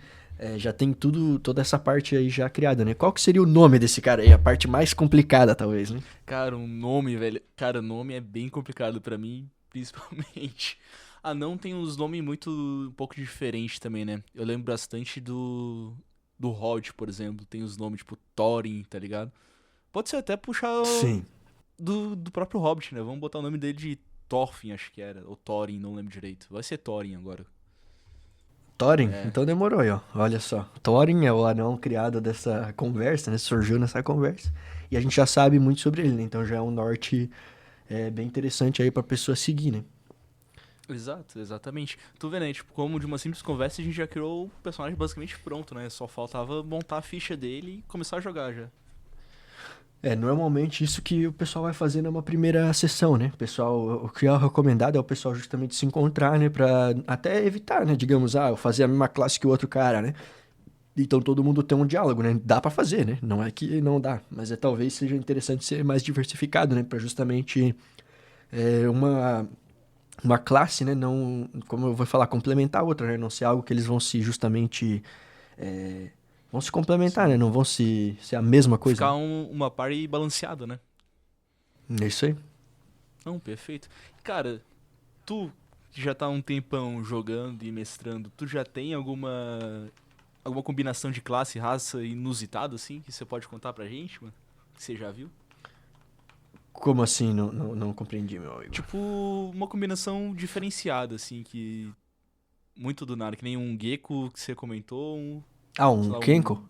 Já tem tudo, toda essa parte aí já criada, né? Qual que seria o nome desse cara aí? A parte mais complicada, talvez, né? Cara, um nome, velho. Cara, nome é bem complicado pra mim, principalmente. Anão tem uns nomes muito um pouco diferentes também, né? Eu lembro bastante do Hobbit, por exemplo. Tem os nomes tipo Thorin, tá ligado? Pode ser até puxar Sim. do próprio Hobbit, né? Vamos botar o nome dele de Thorfinn, acho que era. Ou Thorin, não lembro direito. Vai ser Thorin agora. Thorin? É, Então demorou aí, ó. Olha só. Thorin é o anão criado dessa conversa, né? Surgiu nessa conversa. E a gente já sabe muito sobre ele, né? Então já é um norte bem interessante aí pra pessoa seguir, né? exato, exatamente. Tu vê, né? Tipo, como de uma simples conversa a gente já criou o personagem basicamente pronto, né? Só faltava montar a ficha dele e começar a jogar já. Normalmente isso que o pessoal vai fazer numa primeira sessão, né? O pessoal, o que é recomendado é o pessoal justamente se encontrar, né? Pra até evitar, né? Digamos, eu fazer a mesma classe que o outro cara, né? Então todo mundo tem um diálogo, né? Dá pra fazer, né? Não é que não dá, mas talvez seja interessante ser mais diversificado, né? Pra justamente uma classe, né? Não, como eu vou falar, complementar a outra, né? Não ser algo que eles vão se justamente vão se complementar, Sim. né? Não vão se ser a mesma coisa. Ficar uma party balanceada, né? É isso aí. Não, perfeito. Cara, tu que já tá há um tempão jogando e mestrando, tu já tem alguma combinação de classe e raça inusitada, assim, que você pode contar pra gente, mano? Que você já viu? Como assim? Não compreendi, meu amigo. Tipo, uma combinação diferenciada, assim, que muito do nada, que nem um Gecko que você comentou, sei Um lá, Kenko?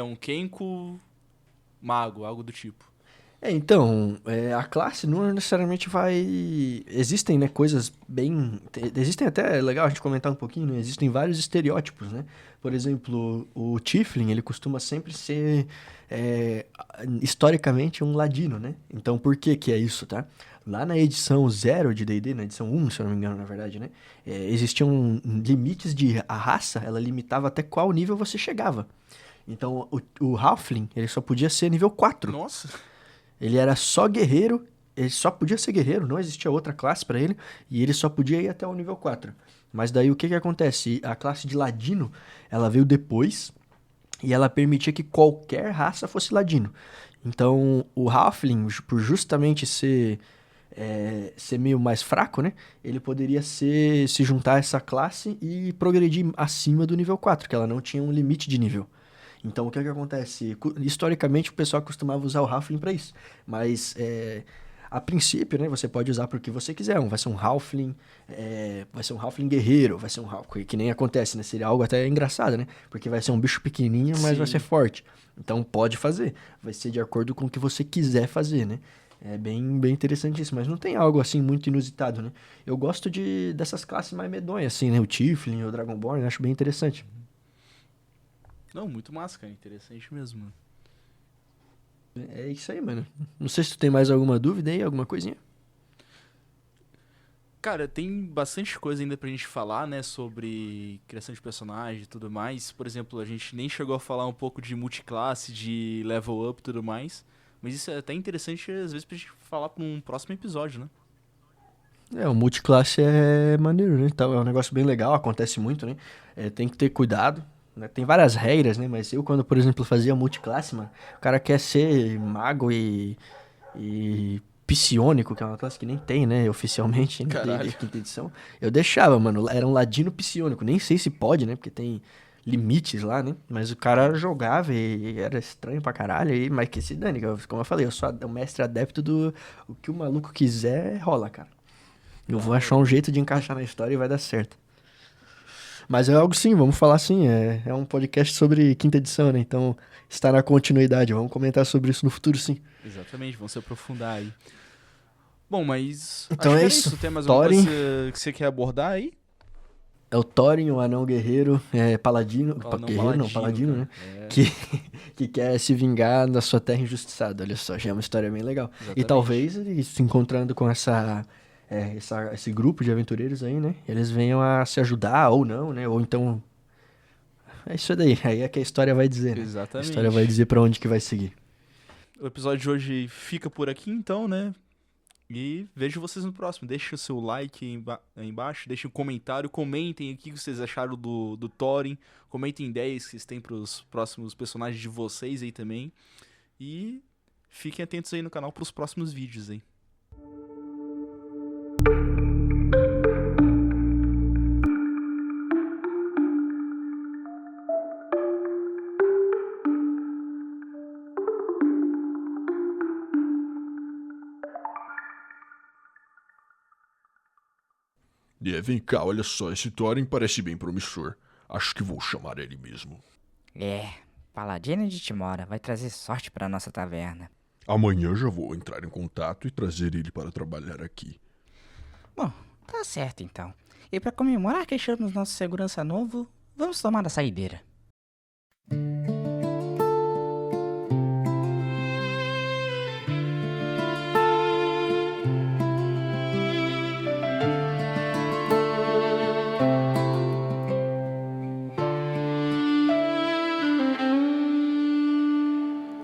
um Kenko mago, algo do tipo. Então, a classe não necessariamente vai. Existem, né, coisas bem. Existem até, é legal a gente comentar um pouquinho, né? Existem vários estereótipos, né? Por exemplo, o Tiefling, ele costuma sempre ser, historicamente, um ladino, né? Então, por que que é isso, tá? Lá na edição 0 de D&D, na edição 1, se eu não me engano, na verdade, né? Existiam limites de. A raça, ela limitava até qual nível você chegava. Então, o Halfling, ele só podia ser nível 4. Nossa, Ele era só guerreiro, ele só podia ser guerreiro, não existia outra classe pra ele, e ele só podia ir até o nível 4. Mas daí o que que acontece? A classe de ladino, ela veio depois, e ela permitia que qualquer raça fosse ladino. Então, o Halfling, por justamente ser meio mais fraco, né? Ele poderia se juntar a essa classe e progredir acima do nível 4, que ela não tinha um limite de nível. Então, o que é que acontece? Historicamente, o pessoal costumava usar o Halfling para isso. Mas, a princípio, né, você pode usar para o que você quiser. Vai ser um Halfling, vai ser um Halfling guerreiro, vai ser um Halfling, que nem acontece, né? Seria algo até engraçado, né? Porque vai ser um bicho pequenininho, mas vai Sim. ser forte. Então, pode fazer. Vai ser de acordo com o que você quiser fazer, né? É bem interessante isso, mas não tem algo assim muito inusitado, né? Eu gosto dessas classes mais medonhas, assim, né? O Tiflin, o Dragonborn, eu acho bem interessante. não, muito massa, cara, interessante mesmo, mano. É isso aí, mano. Não sei se tu tem mais alguma dúvida aí, alguma coisinha. Cara, tem bastante coisa ainda pra gente falar, né, sobre criação de personagem e tudo mais. Por exemplo, a gente nem chegou a falar um pouco de multiclasse, de level up e tudo mais. Mas isso é até interessante, às vezes, pra gente falar pra um próximo episódio, né? O multiclasse é maneiro, né? Então, é um negócio bem legal, acontece muito, né? Tem que ter cuidado, né? Tem várias regras, né? Mas eu, quando, por exemplo, fazia multiclasse, mano, o cara quer ser mago e psionico, que é uma classe que nem tem, né? Oficialmente, né? Caralho. De quinta edição. Eu deixava, mano. Era um ladino psionico. Nem sei se pode, né? Porque tem limites lá, né? Mas o cara jogava e era estranho pra caralho. Mas que se dane, como eu falei, eu sou o mestre adepto do... O que o maluco quiser, rola, cara. Eu vou achar um jeito de encaixar na história e vai dar certo. Mas é algo sim, vamos falar sim. É um podcast sobre quinta edição, né? Então está na continuidade. Vamos comentar sobre isso no futuro, sim. Exatamente, vamos se aprofundar aí. Bom, mas... Então acho é que isso. Tem mais alguma Thorin. coisa que você quer abordar aí? É o Thorin, o anão guerreiro, paladino. Anão Guerreiro não, paladino, né? Que quer se vingar da sua terra injustiçada. Olha só, já é uma história bem legal. Exatamente. E talvez ele se encontrando com esse grupo de aventureiros aí, né? Eles venham a se ajudar ou não, né? Ou então... É isso daí. Aí é que a história vai dizer, né? Exatamente. A história vai dizer pra onde que vai seguir. O episódio de hoje fica por aqui, então, né? E vejo vocês no próximo. Deixem o seu like aí embaixo, deixem um comentário, comentem o que vocês acharam do Thorin, comentem ideias que vocês têm pros próximos personagens de vocês aí também. E fiquem atentos aí no canal pros próximos vídeos aí. Vem cá, olha só, esse Thorin parece bem promissor. Acho que vou chamar ele mesmo. Paladino de Timora vai trazer sorte pra nossa taverna. Amanhã já vou entrar em contato e trazer ele para trabalhar aqui. Bom, tá certo então. E pra comemorar que achamos nosso segurança novo, vamos tomar a saideira.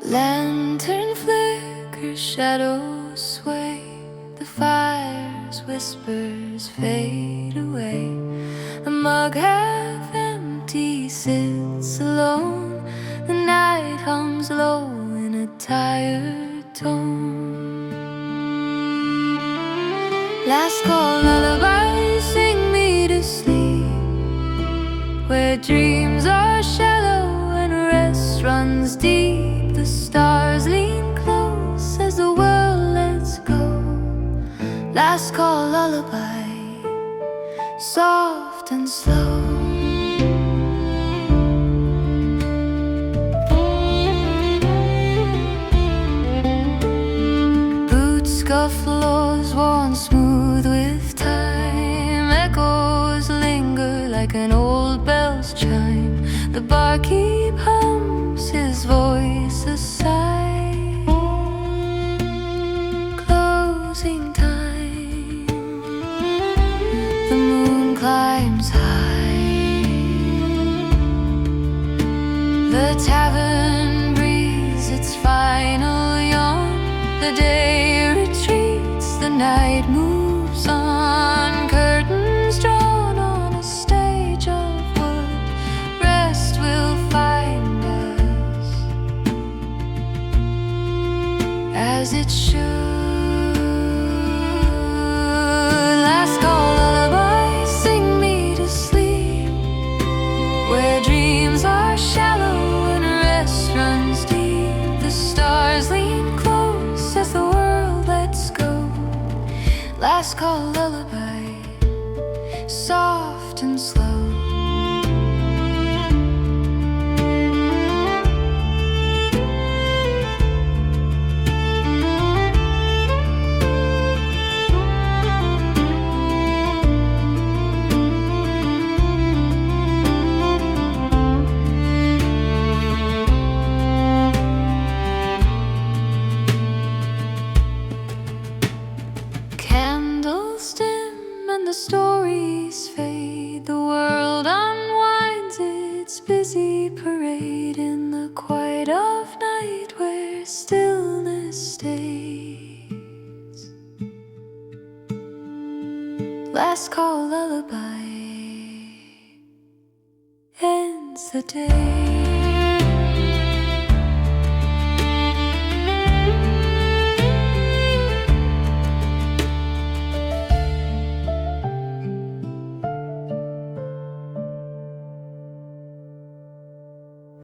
Lantern flicker, shadows sway, the fire's whispers fade away. The mug half empty sits alone, the night hums low in a tired tone. Last call lullaby, sing me to sleep, where dreams are shallow and rest runs deep. The stars lean close as the world lets go. Last call lullaby, soft and slow. Boots scuff floors worn smooth with time. Echoes linger like an old bell's chime. The barkeep hums, his voice a sigh. Closing time. The moon climbs high. The tavern breathes its final yawn. The day retreats, the night moves on. Curtains drawn on a stage of wood. Rest will find us as it should. Last call lullaby, sing me to sleep, where dreams are shallow and rest runs deep. The stars lean close as the world lets go. Last call lullaby, soft and slow. last call lullaby ends the day.